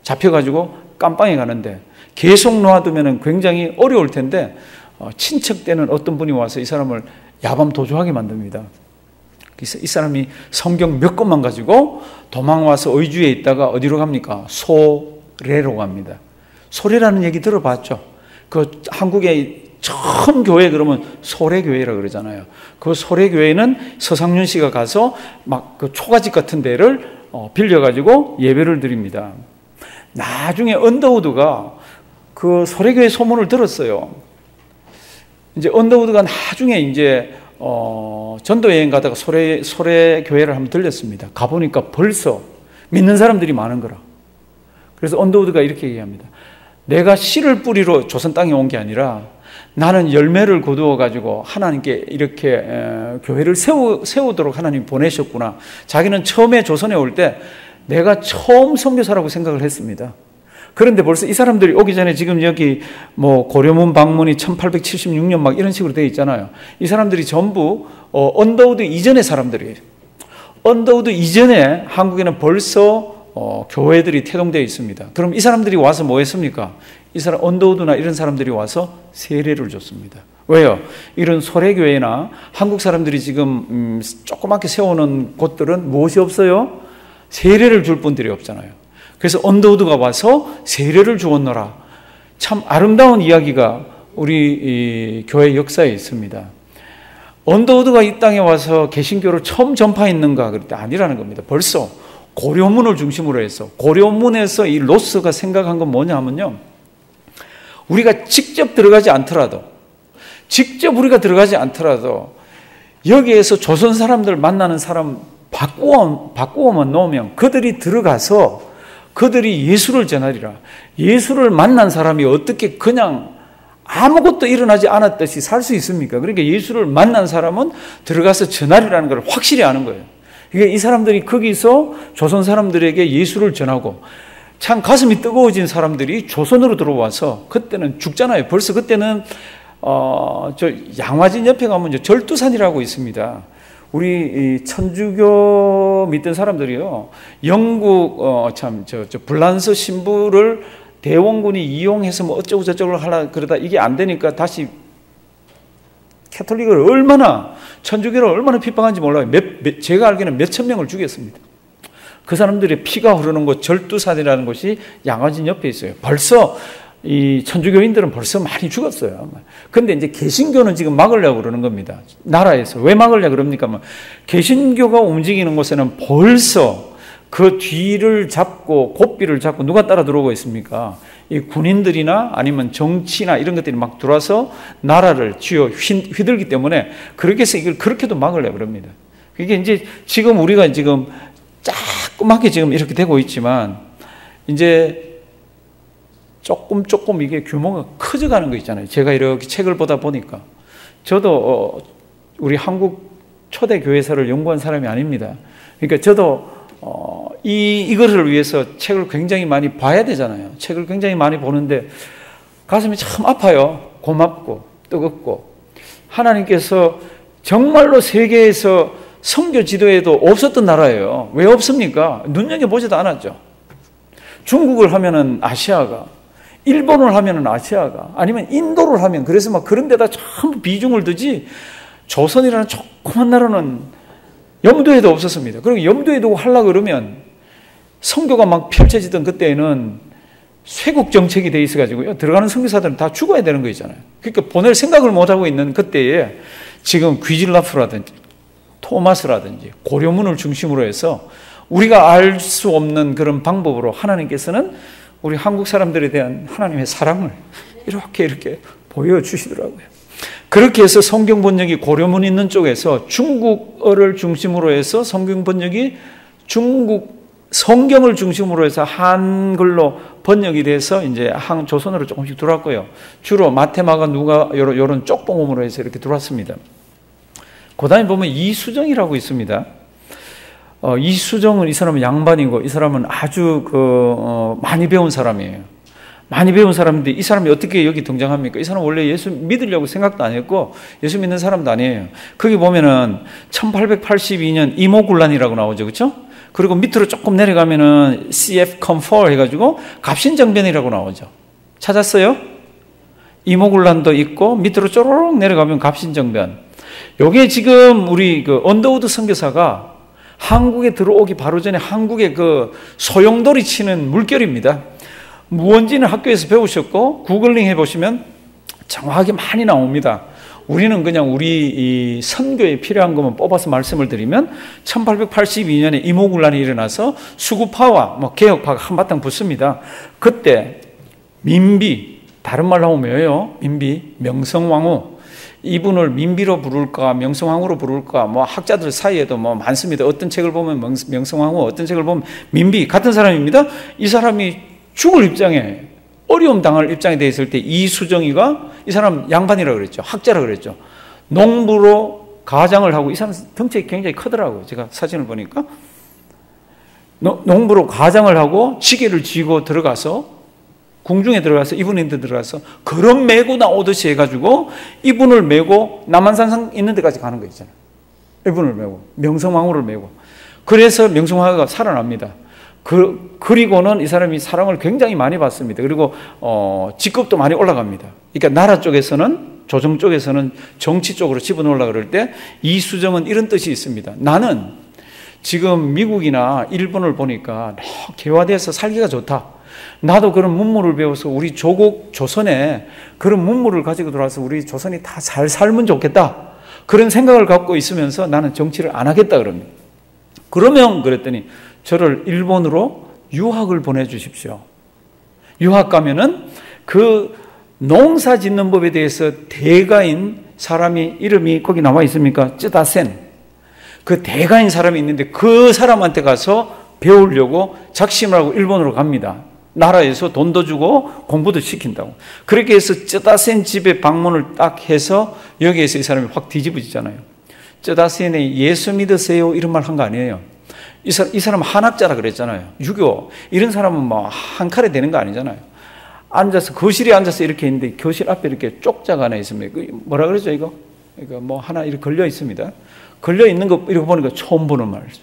잡혀가지고 깜빵에 가는데 계속 놓아두면 굉장히 어려울 텐데 친척되는 어떤 분이 와서 이 사람을 야밤 도주하게 만듭니다. 그래서 이 사람이 성경 몇 권만 가지고 도망와서 의주에 있다가 어디로 갑니까? 소래로 갑니다. 소래라는 얘기 들어봤죠? 그 한국의 처음 교회 그러면 소래교회라 그러잖아요. 그 소래교회는 서상윤 씨가 가서 막 그 초가집 같은 데를 빌려가지고 예배를 드립니다. 나중에 언더우드가 그 소래교회 소문을 들었어요. 이제 언더우드가 나중에 이제 전도 여행 가다가 소래교회를 한번 들렸습니다. 가보니까 벌써 믿는 사람들이 많은 거라. 그래서 언더우드가 이렇게 얘기합니다. 내가 씨를 뿌리러 조선 땅에 온 게 아니라 나는 열매를 거두어 가지고 하나님께 이렇게 교회를 세우도록 하나님 보내셨구나. 자기는 처음에 조선에 올 때 내가 처음 선교사라고 생각을 했습니다. 그런데 벌써 이 사람들이 오기 전에 지금 여기 고려문 방문이 1876년 막 이런 식으로 되어 있잖아요. 이 사람들이 전부 언더우드 이전의 사람들이에요. 언더우드 이전에 한국에는 벌써 교회들이 태동되어 있습니다. 그럼 이 사람들이 와서 뭐 했습니까? 이 사람 언더우드나 이런 사람들이 와서 세례를 줬습니다. 왜요? 이런 소래교회나 한국 사람들이 지금 조그맣게 세우는 곳들은 무엇이 없어요? 세례를 줄 분들이 없잖아요. 그래서 언더우드가 와서 세례를 주었노라. 참 아름다운 이야기가 우리 이 교회 역사에 있습니다. 언더우드가 이 땅에 와서 개신교를 처음 전파했는가? 그럴 때 아니라는 겁니다. 벌써 고려문을 중심으로 해서 고려문에서 이 로스가 생각한 건 뭐냐 하면요, 우리가 직접 들어가지 않더라도 여기에서 조선 사람들 만나는 사람 바꾸어만 놓으면 그들이 들어가서 그들이 예수를 전하리라. 예수를 만난 사람이 어떻게 그냥 아무것도 일어나지 않았듯이 살 수 있습니까? 그러니까 예수를 만난 사람은 들어가서 전하리라는 걸 확실히 아는 거예요. 그러니까 이 사람들이 거기서 조선 사람들에게 예수를 전하고, 참 가슴이 뜨거워진 사람들이 조선으로 들어와서, 그때는 죽잖아요. 벌써 그때는 저 양화진 옆에 가면 절두산이라고 있습니다. 우리 천주교 믿던 사람들이요, 영국 저 불란서 신부를 대원군이 이용해서 뭐 어쩌고 저쩌고 하려 그러다 이게 안 되니까 다시 캐톨릭을 얼마나, 천주교를 얼마나 핍박한지 몰라요. 제가 알기로는 몇천 명을 죽였습니다. 그 사람들의 피가 흐르는 곳 절두산이라는 곳이 양화진 옆에 있어요. 벌써 이 천주교인들은 벌써 많이 죽었어요. 그런데 이제 개신교는 지금 막으려고 그러는 겁니다. 나라에서. 왜 막으려고 그럽니까? 개신교가 움직이는 곳에는 벌써 그 뒤를 잡고 고삐를 잡고 누가 따라 들어오고 있습니까? 이 군인들이나 아니면 정치나 이런 것들이 막 들어와서 나라를 쥐어 휘들기 때문에 그렇게 해서 이걸 그렇게도 막으려고 그럽니다. 그게 이제 지금 우리가 지금 조그맣게 지금 이렇게 되고 있지만 이제 조금 이게 규모가 커져가는 거 있잖아요. 제가 이렇게 책을 보다 보니까 저도 우리 한국 초대 교회사를 연구한 사람이 아닙니다. 그러니까 저도 이거를 위해서 책을 굉장히 많이 봐야 되잖아요. 책을 굉장히 많이 보는데 가슴이 참 아파요. 고맙고 뜨겁고. 하나님께서 정말로 세계에서 선교 지도에도 없었던 나라예요. 왜 없습니까? 눈여겨보지도 않았죠. 중국을 하면은 아시아가, 일본을 하면은 아시아가, 아니면 인도를 하면, 그래서 막 그런 데다 전부 비중을 두지, 조선이라는 조그만 나라는 염두에도 없었습니다. 그리고 염두에 두고 하려고 그러면 선교가 막 펼쳐지던 그때에는 쇄국 정책이 돼 있어가지고요. 들어가는 선교사들은 다 죽어야 되는 거 있잖아요. 그러니까 보낼 생각을 못하고 있는 그때에 지금 귀질라프라든지 토마스라든지 고려문을 중심으로 해서 우리가 알 수 없는 그런 방법으로 하나님께서는 우리 한국 사람들에 대한 하나님의 사랑을 이렇게 보여주시더라고요. 그렇게 해서 성경 번역이 고려문 있는 쪽에서 중국어를 중심으로 해서 성경 번역이 중국 성경을 중심으로 해서 한글로 번역이 돼서 이제 조선으로 조금씩 들어왔고요. 주로 마태마가 누가 이런 쪽봉음으로 해서 이렇게 들어왔습니다. 그 다음에 보면 이수정이라고 있습니다. 이수정은 이 사람은 양반이고 이 사람은 아주 많이 배운 사람이에요. 많이 배운 사람인데 이 사람이 어떻게 여기 등장합니까? 이 사람 원래 예수 믿으려고 생각도 안 했고 예수 믿는 사람도 아니에요. 거기 보면은 1882년 이모군란이라고 나오죠. 그렇죠? 그리고 밑으로 조금 내려가면은 CF Comfort 해가지고 갑신정변이라고 나오죠. 찾았어요? 이모군란도 있고 밑으로 쪼로록 내려가면 갑신정변. 요게 지금 우리 언더우드 선교사가 한국에 들어오기 바로 전에 한국의 소용돌이 치는 물결입니다. 무언지는 학교에서 배우셨고 구글링 해보시면 정확하게 많이 나옵니다. 우리는 그냥 우리 이 선교에 필요한 것만 뽑아서 말씀을 드리면 1882년에 이모군란이 일어나서 수구파와 개혁파가 한바탕 붙습니다. 그때 민비, 다른 말로 하면 뭐예요? 민비, 명성황후. 이분을 민비로 부를까 명성황후로 부를까 학자들 사이에도 많습니다. 어떤 책을 보면 명성황후, 어떤 책을 보면 민비, 같은 사람입니다. 이 사람이 죽을 입장에 어려움 당할 입장에 돼 있을 때 이수정이가 이 사람 양반이라고 그랬죠. 학자라고 그랬죠. 농부로 가장을 하고 이 사람 덩치가 굉장히 크더라고요. 제가 사진을 보니까 농부로 가장을 하고 지게를 쥐고 들어가서 궁중에 들어가서 이분인데 들어가서 걸음 메고 나오듯이 해가지고 이분을 메고 남한산성 있는 데까지 가는 거 있잖아요. 이분을 메고 명성황후를 메고 그래서 명성황후가 살아납니다. 그리고는 이 사람이 사랑을 굉장히 많이 받습니다. 그리고 직급도 많이 올라갑니다. 그러니까 나라 쪽에서는 조정 쪽에서는 정치 쪽으로 집어넣으려고 그럴 때 이수정은 이런 뜻이 있습니다. 나는 지금 미국이나 일본을 보니까 개화돼서 살기가 좋다. 나도 그런 문물을 배워서 우리 조국 조선에 그런 문물을 가지고 들어와서 우리 조선이 다 잘 살면 좋겠다. 그런 생각을 갖고 있으면서 나는 정치를 안 하겠다 그럽니다. 그러면 그랬더니 저를 일본으로 유학을 보내주십시오. 유학 가면은 그 농사 짓는 법에 대해서 대가인 사람이 이름이 거기 나와 있습니까? 쯔다센. 그 대가인 사람이 있는데 그 사람한테 가서 배우려고 작심을 하고 일본으로 갑니다. 나라에서 돈도 주고 공부도 시킨다고. 그렇게 해서 쯔다센 집에 방문을 딱 해서 여기에서 이 사람이 확 뒤집어지잖아요. 쯔다센에 예수 믿으세요 이런 말 한 거 아니에요. 이 사람 한학자라 그랬잖아요. 유교. 이런 사람은 한 칼에 되는 거 아니잖아요. 앉아서, 거실에 앉아서 이렇게 있는데, 교실 앞에 이렇게 쪽자가 하나 있습니다. 뭐라 그러죠, 이거? 하나 이렇게 걸려 있습니다. 걸려 있는 거, 이렇게 보니까 처음 보는 말입니다.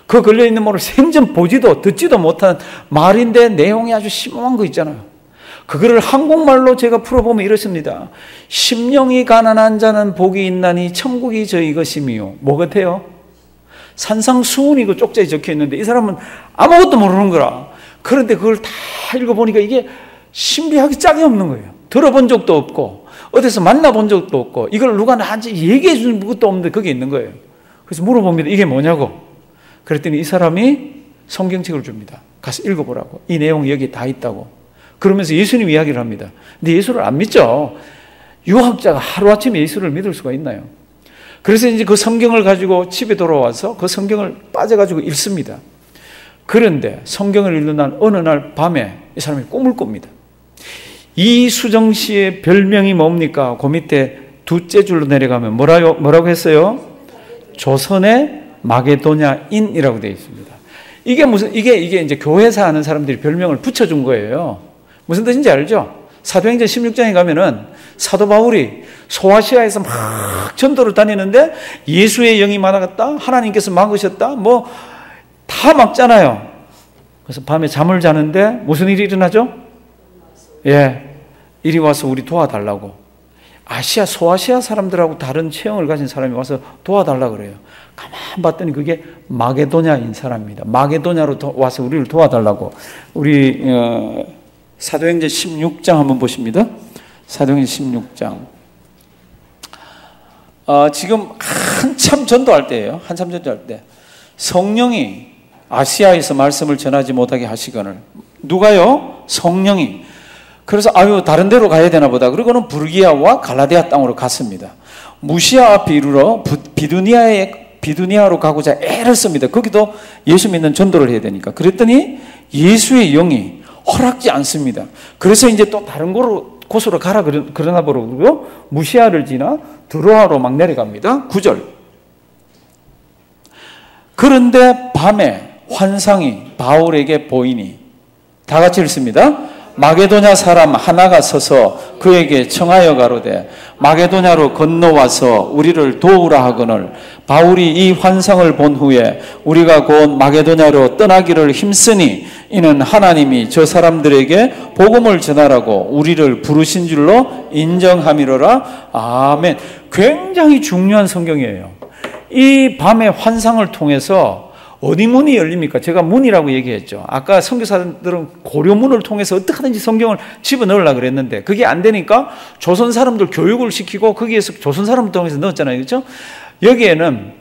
그 걸려 있는 말을 생전 보지도, 듣지도 못한 말인데 내용이 아주 심오한 거 있잖아요. 그거를 한국말로 제가 풀어보면 이렇습니다. 심령이 가난한 자는 복이 있나니 천국이 저희 것이미요. 뭐 같아요? 산상수훈이 그 쪽자에 적혀 있는데 이 사람은 아무것도 모르는 거라. 그런데 그걸 다 읽어보니까 이게 신비하게 짝이 없는 거예요. 들어본 적도 없고 어디서 만나본 적도 없고 이걸 누가 나한테 얘기해 준 것도 없는데 그게 있는 거예요. 그래서 물어봅니다. 이게 뭐냐고. 그랬더니 이 사람이 성경책을 줍니다. 가서 읽어보라고. 이 내용이 여기 다 있다고. 그러면서 예수님 이야기를 합니다. 근데 예수를 안 믿죠. 유학자가 하루아침에 예수를 믿을 수가 있나요? 그래서 이제 그 성경을 가지고 집에 돌아와서 그 성경을 빠져가지고 읽습니다. 그런데 성경을 읽는 날 어느 날 밤에 이 사람이 꿈을 꿉니다. 이수정 씨의 별명이 뭡니까? 그 밑에 두째 줄로 내려가면 뭐라고 했어요? 조선의 마게도냐인이라고 되어 있습니다. 이게 이제 교회사 하는 사람들이 별명을 붙여준 거예요. 무슨 뜻인지 알죠? 사도행전 16장에 가면은 사도 바울이 소아시아에서 막 전도를 다니는데 예수의 영이 많아갔다, 하나님께서 막으셨다, 뭐 다 막잖아요. 그래서 밤에 잠을 자는데 무슨 일이 일어나죠? 예, 이리 와서 우리 도와달라고. 소아시아 사람들하고 다른 체형을 가진 사람이 와서 도와달라고 그래요. 가만 봤더니 그게 마게도냐인 사람입니다. 마게도냐로 와서 우리를 도와달라고. 우리 사도행전 16장 한번 보십니다. 사도행전 16장. 지금 한참 전도할 때예요. 한참 전도할 때. 성령이 아시아에서 말씀을 전하지 못하게 하시거늘. 누가요? 성령이. 그래서 다른 데로 가야 되나 보다. 그리고는 부르기아와 갈라디아 땅으로 갔습니다. 무시아 앞에 이르러 비두니아로 가고자 애를 씁니다. 거기도 예수 믿는 전도를 해야 되니까. 그랬더니 예수의 영이 허락지 않습니다. 그래서 이제 또 다른 곳으로 가라 그러나 보고 무시아를 지나 드로아로 막 내려갑니다. 9절. 그런데 밤에 환상이 바울에게 보이니, 다 같이 읽습니다. 마게도냐 사람 하나가 서서 그에게 청하여 가로되 마게도냐로 건너와서 우리를 도우라 하거늘 바울이 이 환상을 본 후에 우리가 곧 마게도냐로 떠나기를 힘쓰니 이는 하나님이 저 사람들에게 복음을 전하라고 우리를 부르신 줄로 인정함이로라. 아멘. 굉장히 중요한 성경이에요. 이 밤의 환상을 통해서 어디 문이 열립니까? 제가 문이라고 얘기했죠. 아까 선교사들은 고려문을 통해서 어떻게든지 성경을 집어넣으려고 그랬는데 그게 안 되니까 조선 사람들 교육을 시키고 거기에서 조선 사람을 통해서 넣었잖아요. 그렇죠? 여기에는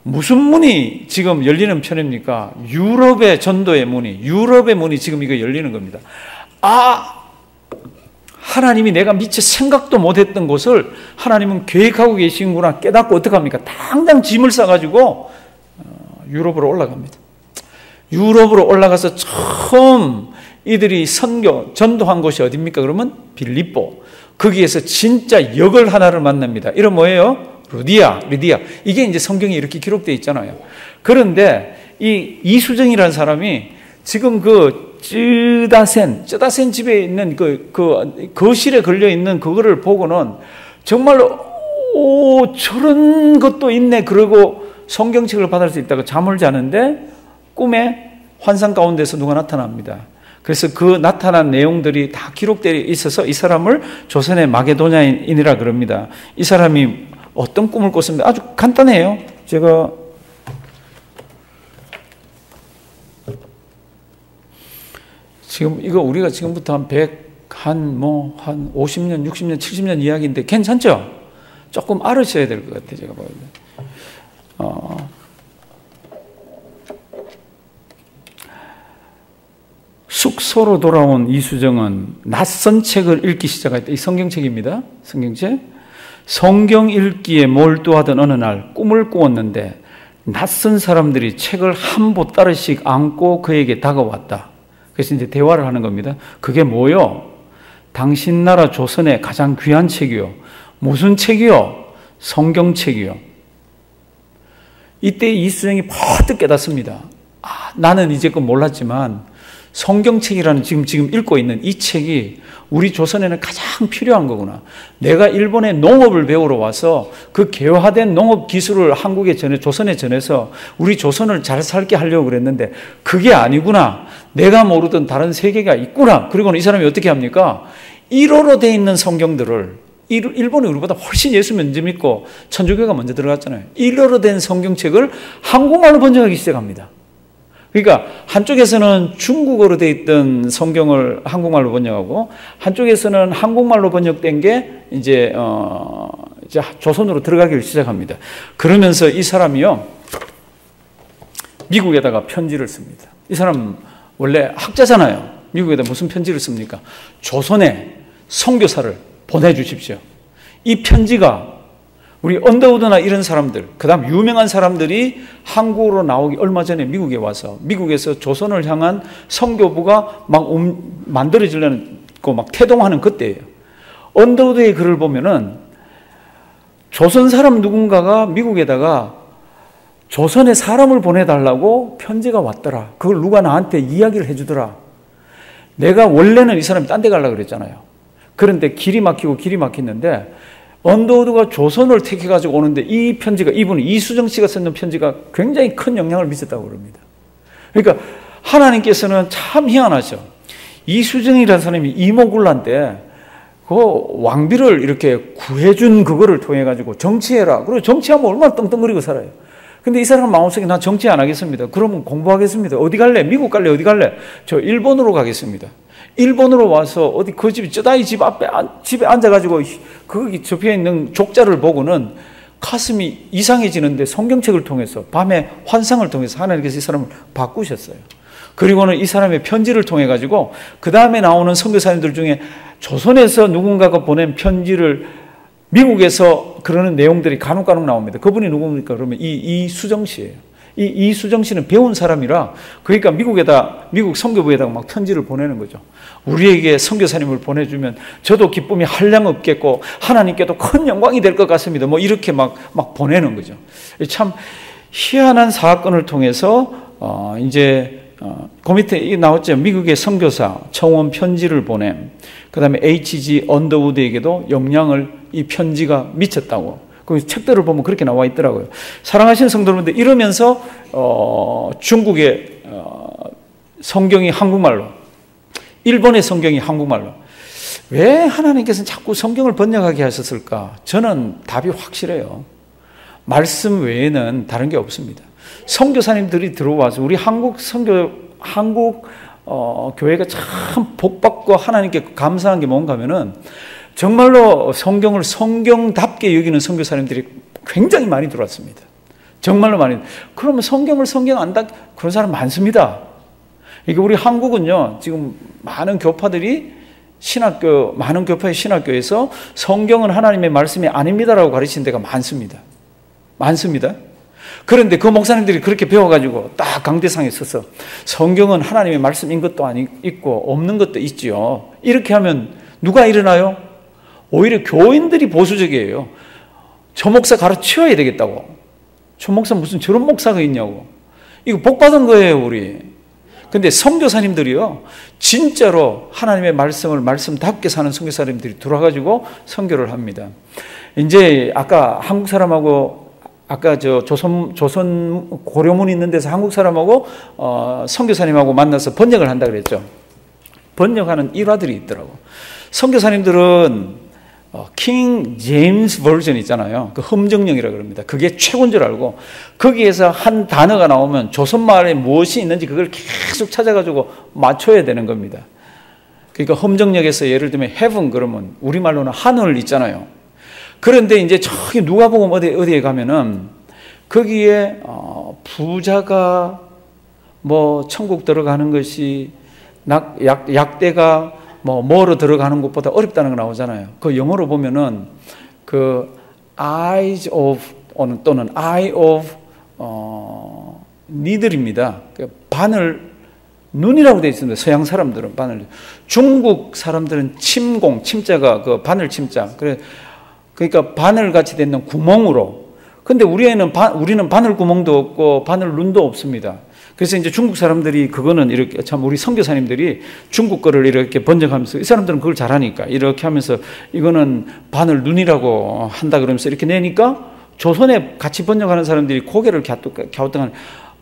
무슨 문이 지금 열리는 편입니까? 유럽의 전도의 문이, 유럽의 문이 지금 이거 열리는 겁니다. 하나님이 내가 미처 생각도 못했던 곳을 하나님은 계획하고 계시는구나 깨닫고 어떡합니까? 당장 짐을 싸가지고 유럽으로 올라갑니다. 유럽으로 올라가서 처음 이들이 전도한 곳이 어디입니까? 그러면 빌립보. 거기에서 진짜 역을 하나를 만납니다. 이름 뭐예요? 리디아. 이게 이제 성경에 이렇게 기록되어 있잖아요. 그런데 이 이수정이라는 사람이 지금 그 쯔다센 집에 있는 그 거실에 걸려 있는 그거를 보고는 정말로 저런 것도 있네. 그러고 성경책을 받을 수 있다고 잠을 자는데 꿈에 환상 가운데서 누가 나타납니다. 그래서 그 나타난 내용들이 다 기록되어 있어서 이 사람을 조선의 마게도냐인이라 그럽니다. 이 사람이 어떤 꿈을 꿨습니다. 아주 간단해요. 제가 지금 이거 우리가 지금부터 한 50년, 60년, 70년 이야기인데 괜찮죠? 조금 알으셔야 될 것 같아요. 제가 보기에. 숙소로 돌아온 이수정은 낯선 책을 읽기 시작했다. 이 성경책입니다. 성경책. 성경 읽기에 몰두하던 어느 날 꿈을 꾸었는데 낯선 사람들이 책을 한 보 따르씩 안고 그에게 다가왔다. 그래서 이제 대화를 하는 겁니다. 그게 뭐요? 당신 나라 조선의 가장 귀한 책이요. 무슨 책이요? 성경책이요. 이때 이수정이 퍼뜩 깨닫습니다. 나는 이제껏 몰랐지만 성경책이라는 지금 읽고 있는 이 책이 우리 조선에는 가장 필요한 거구나. 내가 일본에 농업을 배우러 와서 그 개화된 농업 기술을 한국에 조선에 전해서 우리 조선을 잘 살게 하려고 그랬는데 그게 아니구나. 내가 모르던 다른 세계가 있구나. 그리고는 이 사람이 어떻게 합니까? 1어로 돼 있는 성경들을, 일본이 우리보다 훨씬 예수 먼저 믿고 천주교가 먼저 들어갔잖아요. 1어로 된 성경책을 한국말로 번역하기 시작합니다. 그러니까 한쪽에서는 중국어로 돼 있던 성경을 한국말로 번역하고 한쪽에서는 한국말로 번역된 게 이제 조선으로 들어가기를 시작합니다. 그러면서 이 사람이요 미국에다가 편지를 씁니다. 이 사람 원래 학자잖아요. 미국에다 무슨 편지를 씁니까? 조선에 선교사를 보내주십시오. 이 편지가 우리 언더우드나 이런 사람들, 그 다음 유명한 사람들이 한국으로 나오기 얼마 전에 미국에 와서 미국에서 조선을 향한 선교부가 막 만들어지려고 막 태동하는 그때예요. 언더우드의 글을 보면은 조선 사람 누군가가 미국에다가 조선에 사람을 보내달라고 편지가 왔더라. 그걸 누가 나한테 이야기를 해주더라. 내가 원래는 이 사람이 딴 데 가려고 그랬잖아요. 그런데 길이 막히는데 언더우드가 조선을 택해가지고 오는데 이 편지가, 이분이 이수정 씨가 썼는 편지가 굉장히 큰 영향을 미쳤다고 그럽니다. 그러니까 하나님께서는 참 희한하죠. 이수정이라는 사람이 이모군란때 그 왕비를 이렇게 구해준 그거를 통해가지고 정치해라. 그리고 정치하면 얼마나 떵떵거리고 살아요. 근데 이 사람 마음속에 나 정치 안 하겠습니다. 그러면 공부하겠습니다. 어디 갈래? 미국 갈래? 어디 갈래? 저 일본으로 가겠습니다. 일본으로 와서 어디 그 집, 쩌다이 집 앞에, 집에 앉아가지고 거기 접해 있는 족자를 보고는 가슴이 이상해지는데 성경책을 통해서 밤에 환상을 통해서 하나님께서 이 사람을 바꾸셨어요. 그리고는 이 사람의 편지를 통해 가지고 그 다음에 나오는 선교사님들 중에 조선에서 누군가가 보낸 편지를 미국에서 그러는 내용들이 간혹 나옵니다. 그분이 누굽니까? 그러면 이수정 씨예요. 이수정 씨는 배운 사람이라 그러니까 미국 선교부에다가 막 편지를 보내는 거죠. 우리에게 선교사님을 보내주면 저도 기쁨이 한량 없겠고 하나님께도 큰 영광이 될 것 같습니다. 뭐 이렇게 막 보내는 거죠. 참 희한한 사건을 통해서 그 밑에 나왔죠. 미국의 선교사 청원 편지를 보냄. 그 다음에 H.G. 언더우드에게도 영향을 이 편지가 미쳤다고. 그 책들을 보면 그렇게 나와 있더라고요. 사랑하시는 성도 여러분들, 이러면서 중국의 성경이 한국말로, 일본의 성경이 한국말로. 왜 하나님께서는 자꾸 성경을 번역하게 하셨을까? 저는 답이 확실해요. 말씀 외에는 다른 게 없습니다. 선교사님들이 들어와서 우리 한국 교회가 참 복받고 하나님께 감사한 게 뭔가 하면은 정말로 성경을 성경답게 여기는 선교사님들이 굉장히 많이 들어왔습니다. 정말로 많이. 그러면 성경을 성경 안다 그런 사람 많습니다. 이게 우리 한국은요, 지금 많은 교파들이 많은 교파의 신학교에서 성경은 하나님의 말씀이 아닙니다라고 가르치는 데가 많습니다. 많습니다. 그런데 그 목사님들이 그렇게 배워가지고 딱 강대상에 서서 성경은 하나님의 말씀인 것도 있고 없는 것도 있지요. 이렇게 하면 누가 일어나요? 오히려 교인들이 보수적이에요. 저 목사 가르쳐야 되겠다고. 저 목사 무슨 저런 목사가 있냐고. 이거 복 받은 거예요, 우리. 근데 선교사님들이요, 진짜로 하나님의 말씀을 말씀답게 사는 선교사님들이 들어와가지고 선교를 합니다. 이제 아까 한국 사람하고 아까 저 조선 고려문 있는 데서 한국 사람하고 선교사님하고 만나서 번역을 한다 그랬죠. 번역하는 일화들이 있더라고. 선교사님들은 킹 제임스 버전 있잖아요. 그 험정령이라고 그럽니다. 그게 최고인 줄 알고 거기에서 한 단어가 나오면 조선말에 무엇이 있는지 그걸 계속 찾아가지고 맞춰야 되는 겁니다. 그러니까 험정역에서 예를 들면 heaven 그러면 우리말로는 하늘 있잖아요. 그런데 이제 저기 누가복음 어디에 가면은 거기에 부자가 뭐 천국 들어가는 것이 약대가 뭐로 들어가는 것보다 어렵다는 거 나오잖아요. 그 영어로 보면은 그 eyes of 또는 eye of needle입니다. 바늘 눈이라고 되어 있습니다. 서양 사람들은 바늘. 중국 사람들은 침자가 그 바늘 침자. 그러니까 바늘 같이 되는 구멍으로. 근데 우리는 바늘 구멍도 없고 바늘 눈도 없습니다. 그래서 이제 중국 사람들이 그거는 이렇게 참 우리 선교사님들이 중국 거를 이렇게 번역하면서 이 사람들은 그걸 잘하니까 이렇게 하면서 이거는 바늘 눈이라고 한다 그러면서 이렇게 내니까 조선에 같이 번역하는 사람들이 고개를 갸우뚱하는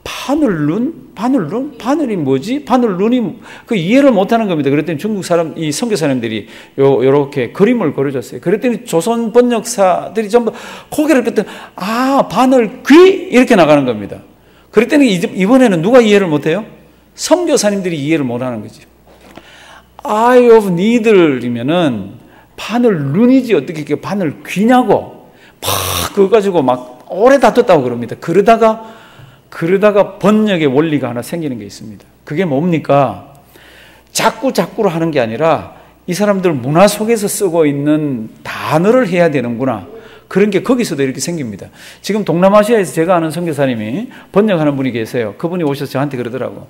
바늘 눈? 바늘이 뭐지? 바늘 눈이 그 이해를 못하는 겁니다. 그랬더니 중국 사람 이 선교사님들이 요렇게 그림을 그려줬어요. 그랬더니 조선 번역사들이 전부 고개를 끄덕 바늘 귀 이렇게 나가는 겁니다. 그랬더니 이번에는 누가 이해를 못해요? 선교사님들이 이해를 못하는 거지. eye of needle이면은 바늘 눈이지 어떻게 이렇게 바늘 귀냐고 그거 가지고 막 오래 다퉜다고 그럽니다. 그러다가 번역의 원리가 하나 생기는 게 있습니다. 그게 뭡니까? 자꾸로 하는 게 아니라 이 사람들 문화 속에서 쓰고 있는 단어를 해야 되는구나. 그런 게 거기서도 이렇게 생깁니다. 지금 동남아시아에서 제가 아는 선교사님이 번역하는 분이 계세요. 그분이 오셔서 저한테 그러더라고.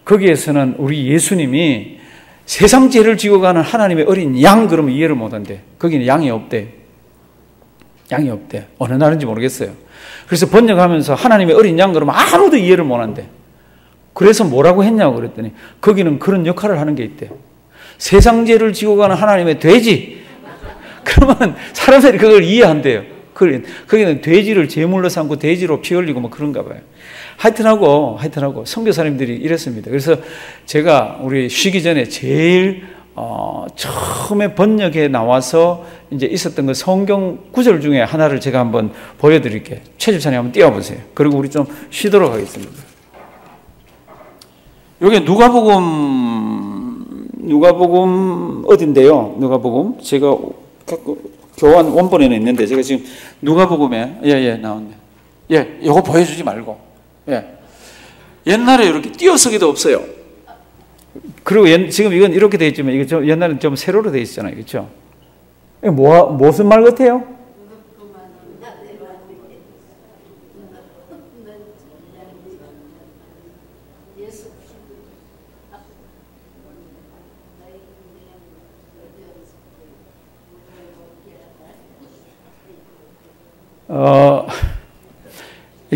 거기에서는 우리 예수님이 세상 죄를 지고 가는 하나님의 어린 양 그러면 이해를 못한대. 거기는 양이 없대. 양이 없대. 어느 나라인지 모르겠어요. 그래서 번역하면서 하나님의 어린 양 그러면 아무도 이해를 못한대. 그래서 뭐라고 했냐고 그랬더니 거기는 그런 역할을 하는 게 있대. 세상 죄를 지고 가는 하나님의 돼지. 그러면 사람들이 그걸 이해한대요. 거기는 돼지를 제물로 삼고 돼지로 피 흘리고 뭐 그런가 봐요. 하여튼하고 선교사님들이 이랬습니다. 그래서 제가 우리 쉬기 전에 제일 처음에 번역에 나와서 이제 있었던 그 성경 구절 중에 하나를 제가 한번 보여드릴게요. 최집사님 한번 띄워보세요. 그리고 우리 좀 쉬도록 하겠습니다. 이게 누가복음 어딘데요? 누가복음 제가 교환 원본에는 있는데 제가 지금 누가복음에 나왔네. 이거 보여주지 말고 옛날에 이렇게 띄어쓰기도 없어요. 그리고 지금 이건 이렇게 되어 있지만 이게 좀 옛날엔 좀 세로로 되어 있잖아요, 그렇죠? 무슨 말 같아요?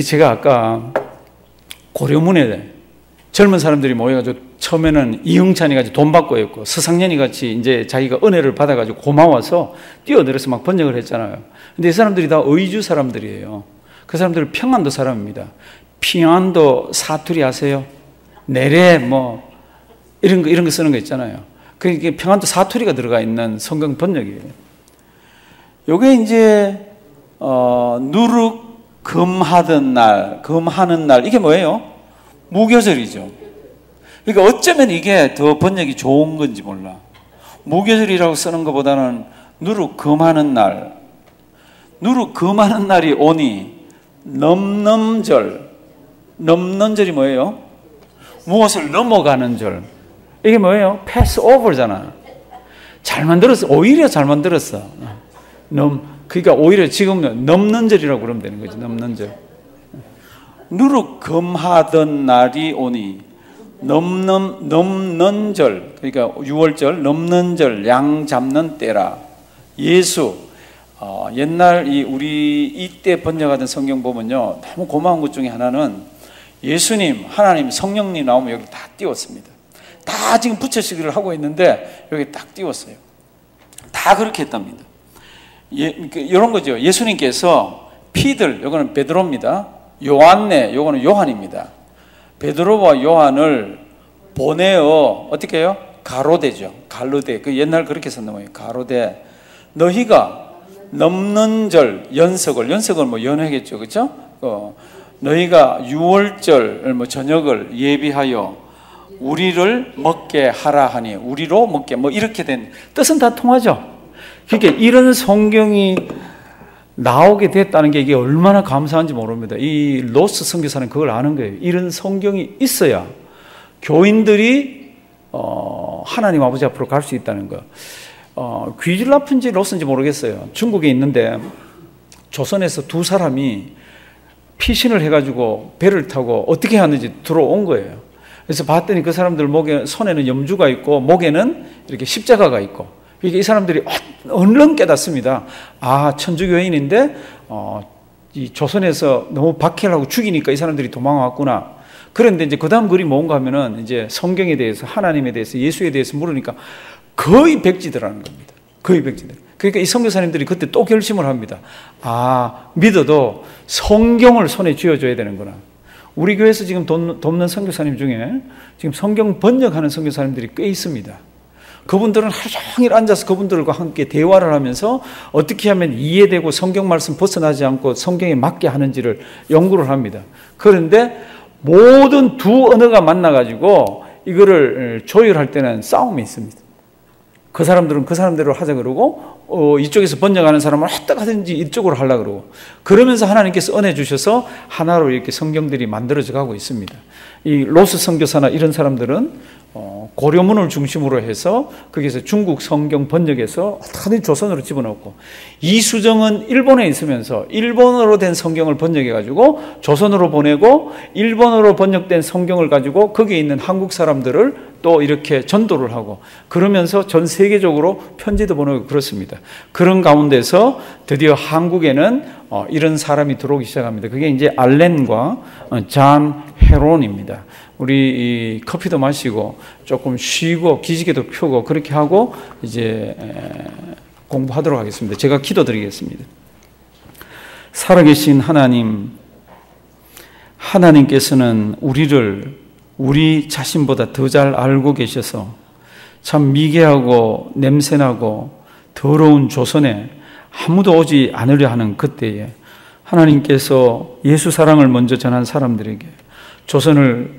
제가 아까 고려문에 젊은 사람들이 모여가지고 처음에는 이흥찬이 같이 돈 받고 했고 서상년이 같이 이제 자기가 은혜를 받아가지고 고마워서 뛰어들어서 막 번역을 했잖아요. 근데 이 사람들이 다 의주 사람들이에요. 그 사람들은 평안도 사람입니다. 평안도 사투리 아세요? 내래 뭐 이런 거 쓰는 거 있잖아요. 그게 평안도 사투리가 들어가 있는 성경 번역이에요. 요게 이제 누룩 금하는 날 이게 뭐예요? 무교절이죠. 그러니까 어쩌면 이게 더 번역이 좋은 건지 몰라. 무교절이라고 쓰는 것보다는 누룩 금하는 날이 오니 넘넘절이 뭐예요? 무엇을 넘어가는 절. 이게 뭐예요? 패스 오버잖아. 잘 만들었어. 오히려 잘 만들었어. 그러니까 오히려 지금은 넘는 절이라고 그러면 되는 거지. 넘는 절. 누룩 금하던 날이 오니 넘는 절. 그러니까 6월절 넘는 절 양 잡는 때라. 예수. 옛날 우리 이때 번역하던 성경 보면요, 너무 고마운 것 중에 하나는 예수님, 하나님, 성령님 나오면 여기 다 띄웠습니다. 다 지금 붙여쓰기를 하고 있는데 여기 딱 띄웠어요. 다 그렇게 했답니다. 이런 거죠. 예수님께서 피들, 요거는 베드로입니다. 요한네, 요거는 요한입니다. 베드로와 요한을 보내어 어떻게 해요? 가로대죠. 갈로대. 그 옛날 그렇게 썼나 봐요. 가로대. 너희가 넘는 절 연석을 뭐 연회겠죠, 그렇죠? 너희가 6월절 뭐 저녁을 예비하여 우리를 먹게 하라 하니 우리로 먹게 뭐 이렇게 된 뜻은 다 통하죠. 그러니까 이런 성경이 나오게 됐다는 게 이게 얼마나 감사한지 모릅니다. 이 로스 선교사는 그걸 아는 거예요. 이런 성경이 있어야 교인들이 하나님 아버지 앞으로 갈 수 있다는 거. 귀질라픈지 로스인지 모르겠어요. 중국에 있는데 조선에서 두 사람이 피신을 해가지고 배를 타고 어떻게 하는지 들어온 거예요. 그래서 봤더니 그 사람들 손에는 염주가 있고 목에는 이렇게 십자가가 있고, 이 사람들이 얼른 깨닫습니다. 천주교인인데 이 조선에서 너무 박해를 하고 죽이니까 이 사람들이 도망왔구나. 그런데 이제 그 다음 글이 뭔가 하면은 이제 성경에 대해서, 하나님에 대해서, 예수에 대해서 물으니까 거의 백지더라는 겁니다. 거의 백지들. 그러니까 이 선교사님들이 그때 또 결심을 합니다. 믿어도 성경을 손에 쥐어줘야 되는구나. 우리 교회에서 지금 돕는 선교사님 중에 지금 성경 번역하는 선교사님들이 꽤 있습니다. 그분들은 하루 종일 앉아서 그분들과 함께 대화를 하면서 어떻게 하면 이해되고 성경 말씀 벗어나지 않고 성경에 맞게 하는지를 연구를 합니다. 그런데 모든 두 언어가 만나가지고 이거를 조율할 때는 싸움이 있습니다. 그 사람들은 그 사람대로 하자 그러고 이쪽에서 번역하는 사람은 어떡하든지 이쪽으로 하려고 그러고, 그러면서 하나님께서 은혜 주셔서 하나로 이렇게 성경들이 만들어져 가고 있습니다. 이 로스 선교사나 이런 사람들은 고려문을 중심으로 해서 거기서 중국 성경 번역해서 어떻게든 조선으로 집어넣고, 이수정은 일본에 있으면서 일본어로 된 성경을 번역해 가지고 조선으로 보내고 일본어로 번역된 성경을 가지고 거기에 있는 한국 사람들을 또 이렇게 전도를 하고 그러면서 전 세계적으로 편지도 보내고 그렇습니다. 그런 가운데서 드디어 한국에는 이런 사람이 들어오기 시작합니다. 그게 이제 알렌과 잔 헤론입니다. 우리 커피도 마시고 조금 쉬고 기지개도 펴고 그렇게 하고 이제 공부하도록 하겠습니다. 제가 기도드리겠습니다. 살아계신 하나님, 하나님께서는 우리를 우리 자신보다 더 잘 알고 계셔서 참 미개하고 냄새나고 더러운 조선에 아무도 오지 않으려 하는 그때에 하나님께서 예수 사랑을 먼저 전한 사람들에게 조선을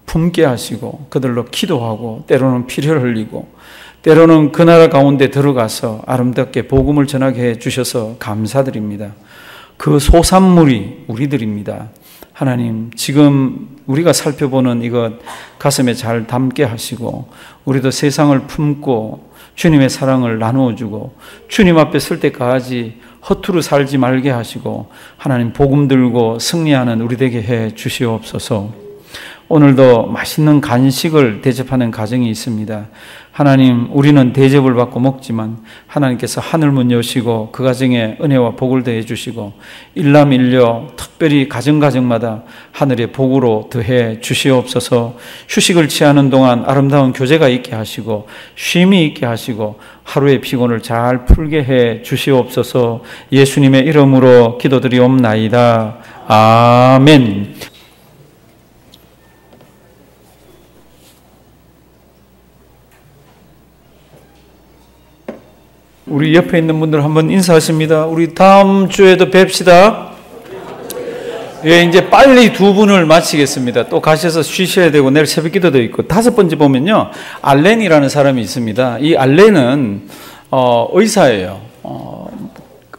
품게 하시고 그들로 기도하고 때로는 피를 흘리고 때로는 그 나라 가운데 들어가서 아름답게 복음을 전하게 해 주셔서 감사드립니다. 그 소산물이 우리들입니다. 하나님, 지금 우리가 살펴보는 이것 가슴에 잘 담게 하시고 우리도 세상을 품고 주님의 사랑을 나누어주고 주님 앞에 설 때까지 허투루 살지 말게 하시고 하나님 복음 들고 승리하는 우리 되게 해 주시옵소서. 오늘도 맛있는 간식을 대접하는 가정이 있습니다. 하나님, 우리는 대접을 받고 먹지만 하나님께서 하늘문 여시고 그 가정에 은혜와 복을 더해 주시고 일남일녀 특별히 가정마다 하늘의 복으로 더해 주시옵소서. 휴식을 취하는 동안 아름다운 교제가 있게 하시고 쉼이 있게 하시고 하루의 피곤을 잘 풀게 해 주시옵소서. 예수님의 이름으로 기도드리옵나이다. 아멘. 우리 옆에 있는 분들 한번 인사하십니다. 우리 다음 주에도 뵙시다. 예, 이제 빨리 두 분을 마치겠습니다. 또 가셔서 쉬셔야 되고 내일 새벽 기도도 있고. 다섯 번째 보면요, 알렌이라는 사람이 있습니다. 이 알렌은 의사예요.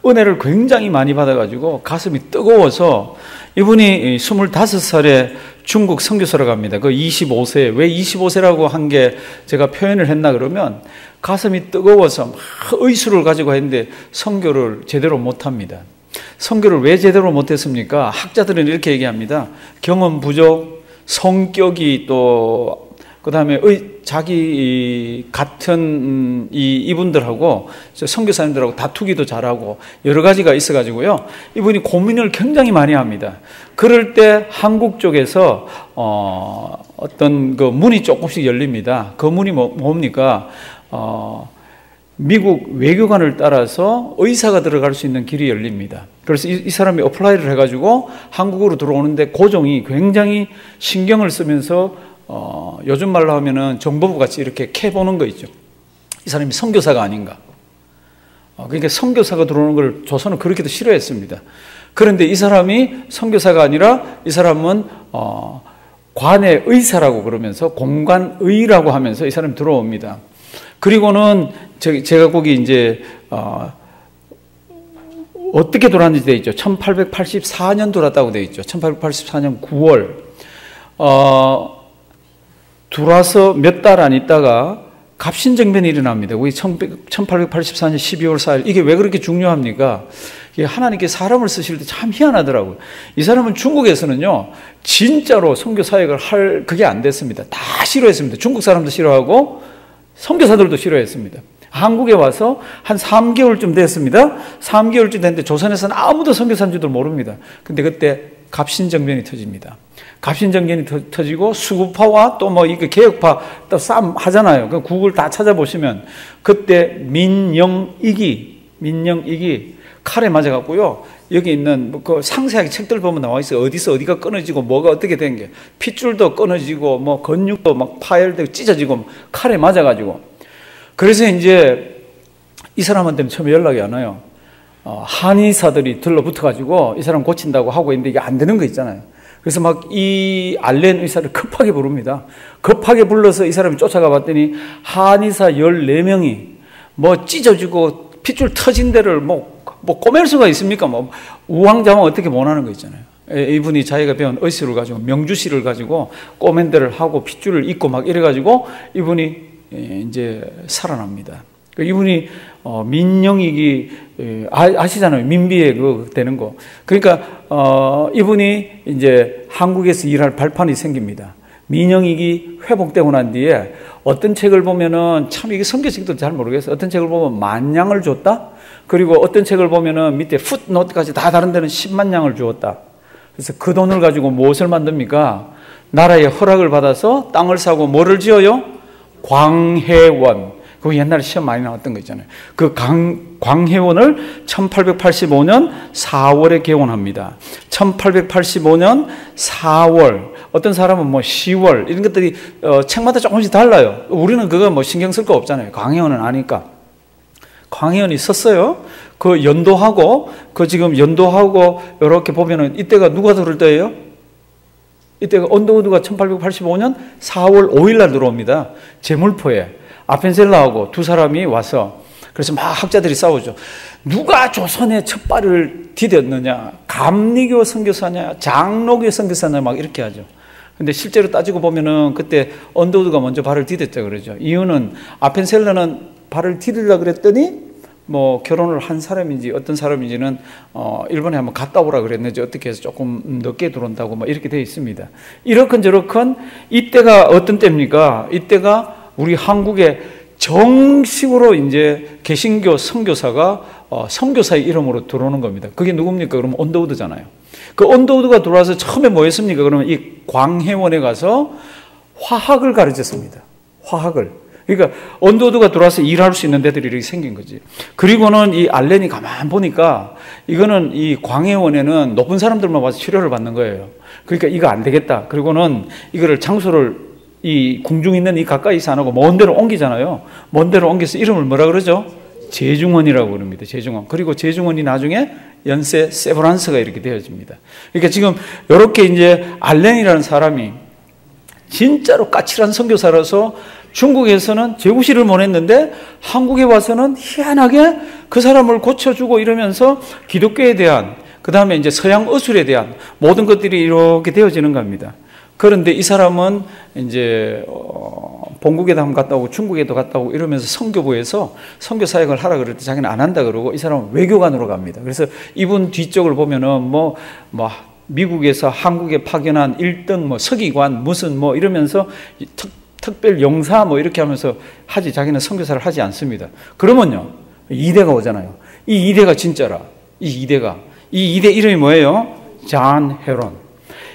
은혜를 굉장히 많이 받아가지고 가슴이 뜨거워서 이분이 25살에 중국 선교사로 갑니다. 그 25세, 왜 25세라고 한 게 제가 표현을 했나 그러면 가슴이 뜨거워서 막 의수를 가지고 했는데 선교를 제대로 못합니다. 선교를 왜 제대로 못했습니까? 학자들은 이렇게 얘기합니다. 경험 부족, 성격이 또 그다음에 자기 같은 이분들하고 선교사님들하고 다투기도 잘하고 여러 가지가 있어가지고요. 이분이 고민을 굉장히 많이 합니다. 그럴 때 한국 쪽에서 어떤 그 문이 조금씩 열립니다. 그 문이 뭡니까? 미국 외교관을 따라서 의사가 들어갈 수 있는 길이 열립니다. 그래서 이 사람이 어플라이를 해가지고 한국으로 들어오는데 고종이 굉장히 신경을 쓰면서 요즘 말로 하면은 정보부 같이 이렇게 캐보는 거 있죠. 이 사람이 선교사가 아닌가. 그러니까 선교사가 들어오는 걸 조선은 그렇게도 싫어했습니다. 그런데 이 사람이 선교사가 아니라 이 사람은 관의 의사라고 그러면서 공관의라고 하면서 이 사람이 들어옵니다. 그리고는 제가 거기 이제 어떻게 돌아왔는지 되어 있죠. 1884년 돌아왔다고 되어 있죠. 1884년 9월 들어와서 몇 달 안 있다가 갑신정변이 일어납니다. 우리 1884년 12월 4일. 이게 왜 그렇게 중요합니까? 이게 하나님께 사람을 쓰실 때 참 희한하더라고요. 이 사람은 중국에서는요, 진짜로 선교 사역을 할 그게 안 됐습니다. 다 싫어했습니다. 중국 사람도 싫어하고 선교사들도 싫어했습니다. 한국에 와서 한 3개월쯤 됐습니다. 3개월쯤 됐는데 조선에서는 아무도 선교사인 줄도 모릅니다. 근데 그때 갑신정변이 터집니다. 갑신정변이 터지고 수구파와 또 뭐 이게 개혁파 또 싸움 하잖아요. 그 구글 다 찾아보시면 그때 민영익이 칼에 맞아갖고요. 여기 있는 그 상세하게 책들 보면 나와 있어요. 어디서 어디가 끊어지고 뭐가 어떻게 된 게 핏줄도 끊어지고 뭐 근육도 막 파열되고 찢어지고 칼에 맞아가지고. 그래서 이제 이 사람한테는 처음에 연락이 안 와요. 한의사들이 들러붙어가지고 이 사람 고친다고 하고 있는데 이게 안 되는 거 있잖아요. 그래서 막 이 알렌 의사를 급하게 부릅니다. 급하게 불러서 이 사람이 쫓아가 봤더니 한의사 14명이 뭐 찢어지고 핏줄 터진 데를 뭐 꼬맬 수가 있습니까? 뭐 우왕좌왕 어떻게 못하는 거 있잖아요. 이분이 자기가 배운 의술을 가지고 명주실을 가지고 꼬맨 데를 하고 핏줄을 입고 막 이래가지고 이분이 이제 살아납니다. 이분이 민영익이 아시잖아요. 민비의 그 되는 거. 그러니까 이분이 이제 한국에서 일할 발판이 생깁니다. 민영이기 회복되고 난 뒤에 어떤 책을 보면은 참 이게 성경책도 잘 모르겠어요. 어떤 책을 보면 10,000,000을 줬다. 그리고 어떤 책을 보면은 밑에 풋노트까지 다 다른 데는 100,000,000을 주었다. 그래서 그 돈을 가지고 무엇을 만듭니까? 나라의 허락을 받아서 땅을 사고 뭐를 지어요? 광해원. 그 옛날에 시험 많이 나왔던 거 있잖아요. 그 광해원을 1885년 4월에 개원합니다. 1885년 4월. 어떤 사람은 뭐 10월 이런 것들이 책마다 조금씩 달라요. 우리는 그거 뭐 신경 쓸 거 없잖아요. 광해원은 아니까. 광해원이 썼어요. 그 연도하고 그 지금 연도하고 이렇게 보면은 이때가 누가 들을 때예요? 이때가 언더우드가 1885년 4월 5일 날 들어옵니다. 제물포에 아펜셀라하고 두 사람이 와서 그래서 막 학자들이 싸우죠. 누가 조선의 첫 발을 디뎠느냐? 감리교 선교사냐? 장로교 선교사냐? 막 이렇게 하죠. 근데 실제로 따지고 보면은 그때 언더우드가 먼저 발을 디뎠죠. 그러죠. 이유는 아펜셀라는 발을 디디려고 그랬더니 뭐 결혼을 한 사람인지 어떤 사람인지는 일본에 한번 갔다 오라 그랬는지 어떻게 해서 조금 늦게 들어온다고 막 이렇게 되어 있습니다. 이렇건 저렇건 이때가 어떤 때입니까? 이때가 우리 한국에 정식으로 이제 개신교 선교사가 선교사의 이름으로 들어오는 겁니다. 그게 누굽니까? 그러면 언더우드잖아요. 그 언더우드가 들어와서 처음에 뭐 했습니까? 그러면 이 광해원에 가서 화학을 가르쳤습니다. 화학을. 그러니까 언더우드가 들어와서 일할 수 있는 데들이 이렇게 생긴 거지. 그리고는 이 알렌이 가만 보니까 이거는 이 광해원에는 높은 사람들만 와서 치료를 받는 거예요. 그러니까 이거 안 되겠다. 그리고는 이거를 장소를 이 궁중 있는 이 가까이서 안 하고 먼 데로 옮기잖아요. 먼 데로 옮겨서 이름을 뭐라 그러죠? 제중원이라고 그럽니다. 제중원. 그리고 제중원이 나중에 연세 세브란스가 이렇게 되어집니다. 그러니까 지금 이렇게 이제 알렌이라는 사람이 진짜로 까칠한 선교사라서 중국에서는 제구실을 보냈는데 한국에 와서는 희한하게 그 사람을 고쳐주고 이러면서 기독교에 대한 그 다음에 이제 서양 의술에 대한 모든 것들이 이렇게 되어지는 겁니다. 그런데 이 사람은 이제 본국에도 한번 갔다 오고 중국에도 갔다 오고 이러면서 선교부에서 선교 사역을 하라 그럴 때 자기는 안 한다 그러고 이 사람은 외교관으로 갑니다. 그래서 이분 뒤쪽을 보면은 뭐 미국에서 한국에 파견한 1등 뭐 서기관 무슨 뭐 이러면서 특별 용사 뭐 이렇게 하면서 하지 자기는 선교사를 하지 않습니다. 그러면요 2대가 오잖아요. 이 2대가 진짜라. 이 2대 이름이 뭐예요? 존 헤론.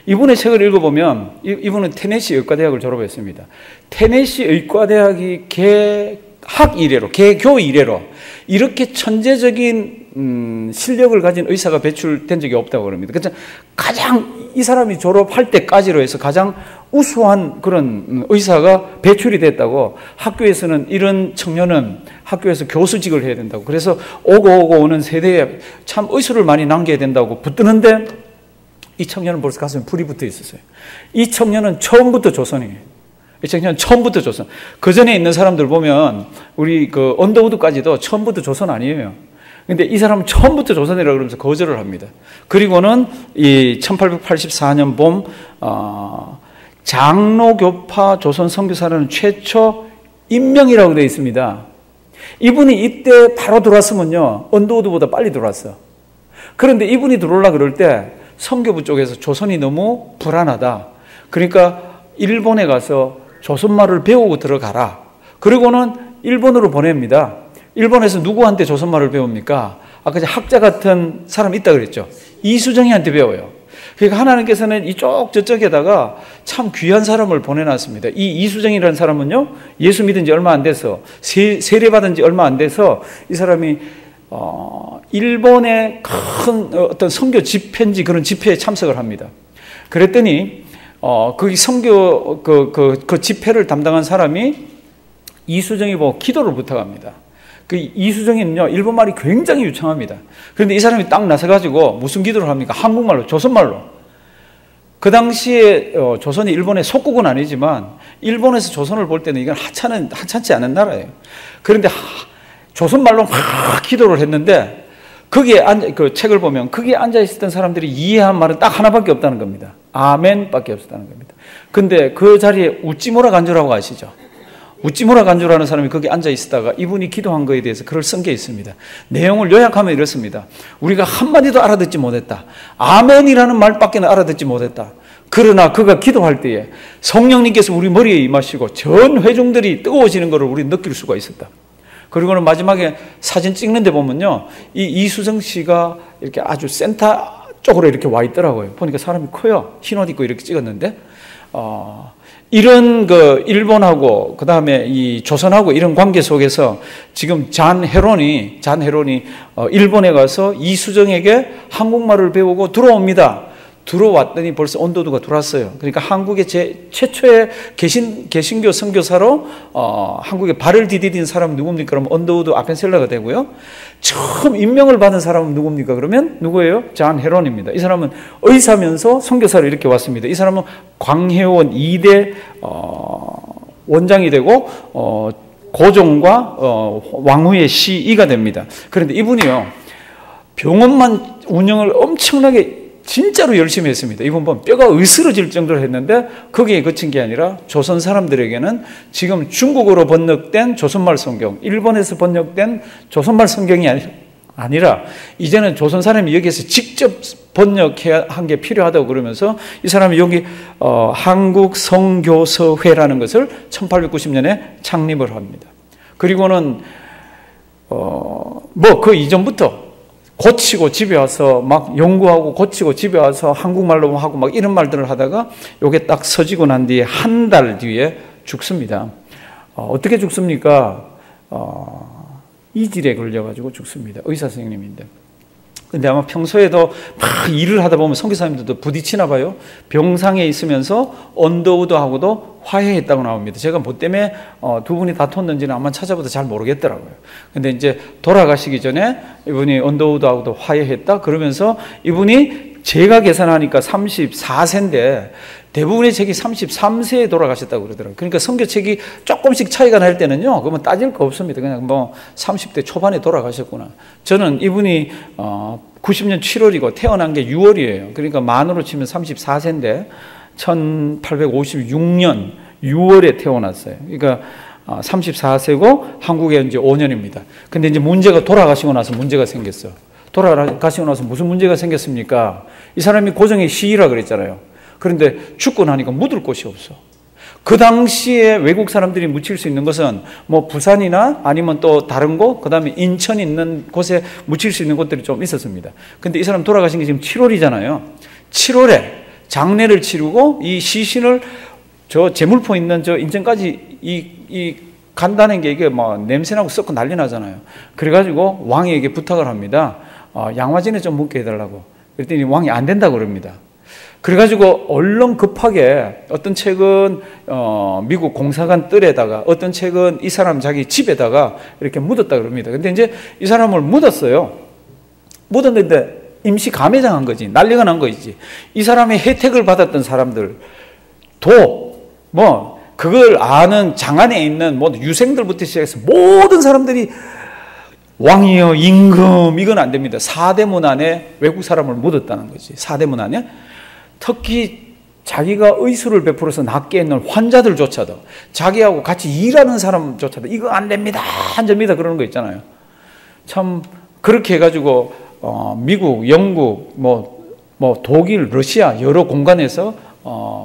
이분의 책을 읽어보면 이분은 테네시 의과대학을 졸업했습니다. 테네시 의과대학이 개학 이래로 개교 이래로 이렇게 천재적인 실력을 가진 의사가 배출된 적이 없다고 그럽니다. 그래서 가장 이 사람이 졸업할 때까지로 해서 가장 우수한 그런 의사가 배출이 됐다고 학교에서는 이런 청년은 학교에서 교수직을 해야 된다고 그래서 오고 오는 세대에 참 의술을 많이 남겨야 된다고 붙드는데 이 청년은 벌써 가슴에 불이 붙어 있었어요. 이 청년은 처음부터 조선이에요. 이 청년은 처음부터 조선. 그 전에 있는 사람들 보면 우리 그 언더우드까지도 처음부터 조선 아니에요. 근데 이 사람은 처음부터 조선이라고 그러면서 거절을 합니다. 그리고는 이 1884년 봄 장로교파 조선 선교사라는 최초 임명이라고 되어 있습니다. 이분이 이때 바로 들어왔으면요 언더우드보다 빨리 들어왔어. 그런데 이분이 들어오려고 그럴 때 선교부 쪽에서 조선이 너무 불안하다. 그러니까 일본에 가서 조선말을 배우고 들어가라. 그리고는 일본으로 보냅니다. 일본에서 누구한테 조선말을 배웁니까? 아까 학자 같은 사람 있다 그랬죠. 이수정이한테 배워요. 그러니까 하나님께서는 이쪽 저쪽에다가 참 귀한 사람을 보내놨습니다. 이 이수정이라는 사람은요 예수 믿은 지 얼마 안 돼서 세례받은 지 얼마 안 돼서 이 사람이 일본의 큰 어떤 선교 집회인지 그런 집회에 참석을 합니다. 그랬더니 거기 선교 그 집회를 담당한 사람이 이수정이 보고 기도를 부탁합니다. 그 이수정이는요 일본말이 굉장히 유창합니다. 그런데 이 사람이 딱 나서가지고 무슨 기도를 합니까? 한국말로, 조선말로. 그 당시에 조선이 일본의 속국은 아니지만 일본에서 조선을 볼 때는 이건 하찮지 않은 나라예요. 그런데 조선말로 막 기도를 했는데 거기에 그 책을 보면 거기에 앉아 있었던 사람들이 이해한 말은 딱 하나밖에 없다는 겁니다. 아멘밖에 없었다는 겁니다. 근데 그 자리에 우찌무라 간주라고 아시죠? 우찌무라 간주라는 사람이 거기 앉아 있다가 이분이 기도한 거에 대해서 글을 쓴 게 있습니다. 내용을 요약하면 이렇습니다. 우리가 한마디도 알아듣지 못했다. 아멘이라는 말밖에 알아듣지 못했다. 그러나 그가 기도할 때에 성령님께서 우리 머리에 임하시고 전 회중들이 뜨거워지는 것을 우리 느낄 수가 있었다. 그리고는 마지막에 사진 찍는 데 보면요, 이 이수정 씨가 이렇게 아주 센터 쪽으로 이렇게 와 있더라고요. 보니까 사람이 커요. 흰 옷 입고 이렇게 찍었는데, 이런 그 일본하고 그 다음에 이 조선하고 이런 관계 속에서 지금 잔 헤론이 일본에 가서 이수정에게 한국말을 배우고 들어옵니다. 들어왔더니 벌써 언더우드가 들어왔어요. 그러니까 한국의 최초의 개신교 선교사로 한국에 발을 디디딘 사람은 누굽니까? 그러면 언더우드 아펜셀러가 되고요. 처음 임명을 받은 사람은 누굽니까? 그러면 누구예요? 잔 헤론입니다. 이 사람은 의사면서 선교사로 이렇게 왔습니다. 이 사람은 광해원 2대 원장이 되고 고종과 왕후의 시이가 됩니다. 그런데 이분이요, 병원만 운영을 엄청나게 진짜로 열심히 했습니다. 이번 보면 뼈가 으스러질 정도로 했는데 거기에 그친 게 아니라 조선 사람들에게는 지금 중국어로 번역된 조선말 성경, 일본에서 번역된 조선말 성경이 아니라 이제는 조선 사람이 여기에서 직접 번역한 게 필요하다고 그러면서 이 사람이 여기 한국 성교서회라는 것을 1890년에 창립을 합니다. 그리고는 뭐 그 이전부터 고치고 집에 와서 막 연구하고 고치고 집에 와서 한국말로 하고 막 이런 말들을 하다가 요게 딱 서지고 난 뒤에 한 달 뒤에 죽습니다. 어떻게 죽습니까? 이질에 걸려가지고 죽습니다. 의사 선생님인데. 근데 아마 평소에도 막 일을 하다 보면 선교사님들도 부딪히나 봐요. 병상에 있으면서 언더우드하고도 화해했다고 나옵니다. 제가 뭐 때문에 두 분이 다퉜는지는 아마 찾아봐도 잘 모르겠더라고요. 근데 이제 돌아가시기 전에 이분이 언더우드하고도 화해했다 그러면서 이분이 제가 계산하니까 34세인데 대부분의 책이 33세에 돌아가셨다고 그러더라고요. 그러니까 선교책이 조금씩 차이가 날 때는요, 그러면 따질 거 없습니다. 그냥 뭐 30대 초반에 돌아가셨구나. 저는 이분이 90년 7월이고 태어난 게 6월이에요. 그러니까 만으로 치면 34세인데 1856년 6월에 태어났어요. 그러니까 34세고 한국에 이제 5년입니다. 근데 이제 문제가 돌아가시고 나서 문제가 생겼어요. 돌아가시고 나서 무슨 문제가 생겼습니까? 이 사람이 고종의 시이라 그랬잖아요. 그런데 죽고 나니까 묻을 곳이 없어. 그 당시에 외국 사람들이 묻힐 수 있는 것은 뭐 부산이나 아니면 또 다른 곳, 그 다음에 인천 있는 곳에 묻힐 수 있는 곳들이 좀 있었습니다. 근데 이 사람 돌아가신 게 지금 7월이잖아요. 7월에 장례를 치르고 이 시신을 저 제물포 있는 저 인천까지 이 간다는 게 이게 뭐 냄새나고 썩고 난리 나잖아요. 그래가지고 왕에게 부탁을 합니다. 양화진에 좀 묻게 해달라고. 그랬더니 왕이 안 된다고 그럽니다. 그래가지고 얼른 급하게 어떤 책은 미국 공사관 뜰에다가 어떤 책은 이 사람 자기 집에다가 이렇게 묻었다 그럽니다. 근데 이제 이 사람을 묻었어요. 묻었는데 임시 감회장한 거지. 난리가 난 거지. 이 사람의 혜택을 받았던 사람들 뭐 그걸 아는 장안에 있는 뭐 유생들부터 시작해서 모든 사람들이 왕이여 임금 이건 안 됩니다. 사대문 안에 외국 사람을 묻었다는 거지. 사대문 안에 특히 자기가 의술을 베풀어서 낫게 했는 환자들조차도 자기하고 같이 일하는 사람조차도 이거 안 됩니다. 안 됩니다. 그러는 거 있잖아요. 참 그렇게 해가지고 미국, 영국, 뭐 독일, 러시아 여러 공간에서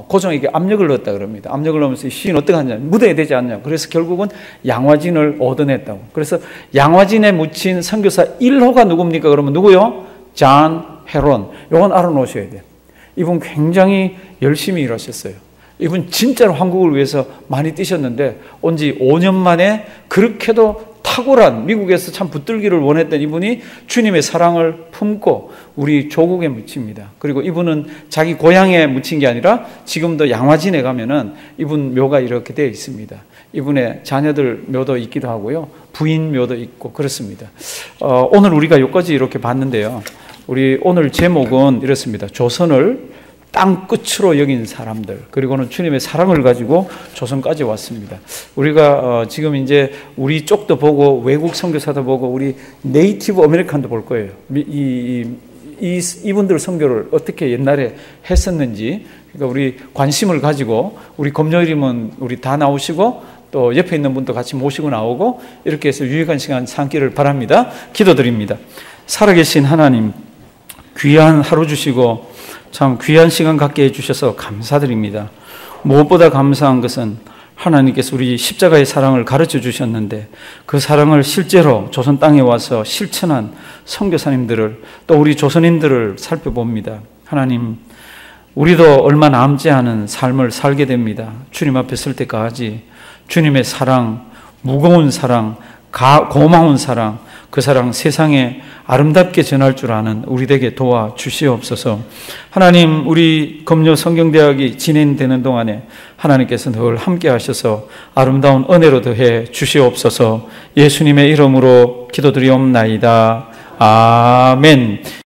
고종에게 압력을 넣었다 그럽니다. 압력을 넣으면서 시인 어떻게 하냐, 묻어야 되지 않냐. 그래서 결국은 양화진을 얻어냈다고. 그래서 양화진에 묻힌 선교사 1호가 누굽니까? 그러면 누구요? 잔 헤론. 이건 알아놓으셔야 돼요. 이분 굉장히 열심히 일하셨어요. 이분 진짜로 한국을 위해서 많이 뛰셨는데 온 지 5년 만에 그렇게도 탁월한 미국에서 참 붙들기를 원했던 이분이 주님의 사랑을 품고 우리 조국에 묻힙니다. 그리고 이분은 자기 고향에 묻힌 게 아니라 지금도 양화진에 가면은 이분 묘가 이렇게 되어 있습니다. 이분의 자녀들 묘도 있기도 하고요. 부인 묘도 있고 그렇습니다. 오늘 우리가 여기까지 이렇게 봤는데요. 우리 오늘 제목은 이렇습니다. 조선을 땅 끝으로 여긴 사람들, 그리고는 주님의 사랑을 가지고 조선까지 왔습니다. 우리가 지금 이제 우리 쪽도 보고 외국 선교사도 보고 우리 네이티브 아메리칸도 볼 거예요. 이분들 선교를 어떻게 옛날에 했었는지, 그러니까 우리 관심을 가지고 우리 금요일이면 우리 다 나오시고 또 옆에 있는 분도 같이 모시고 나오고 이렇게 해서 유익한 시간 삼기를 바랍니다. 기도드립니다. 살아계신 하나님, 귀한 하루 주시고 참 귀한 시간 갖게 해주셔서 감사드립니다. 무엇보다 감사한 것은 하나님께서 우리 십자가의 사랑을 가르쳐 주셨는데 그 사랑을 실제로 조선 땅에 와서 실천한 선교사님들을 또 우리 조선인들을 살펴봅니다. 하나님, 우리도 얼마 남지 않은 삶을 살게 됩니다. 주님 앞에 설 때까지 주님의 사랑, 무거운 사랑, 고마운 사랑, 그 사랑 세상에 아름답게 전할 줄 아는 우리에게 도와주시옵소서. 하나님, 우리 금요 성경대학이 진행되는 동안에 하나님께서 늘 함께 하셔서 아름다운 은혜로 더해 주시옵소서. 예수님의 이름으로 기도드리옵나이다. 아멘.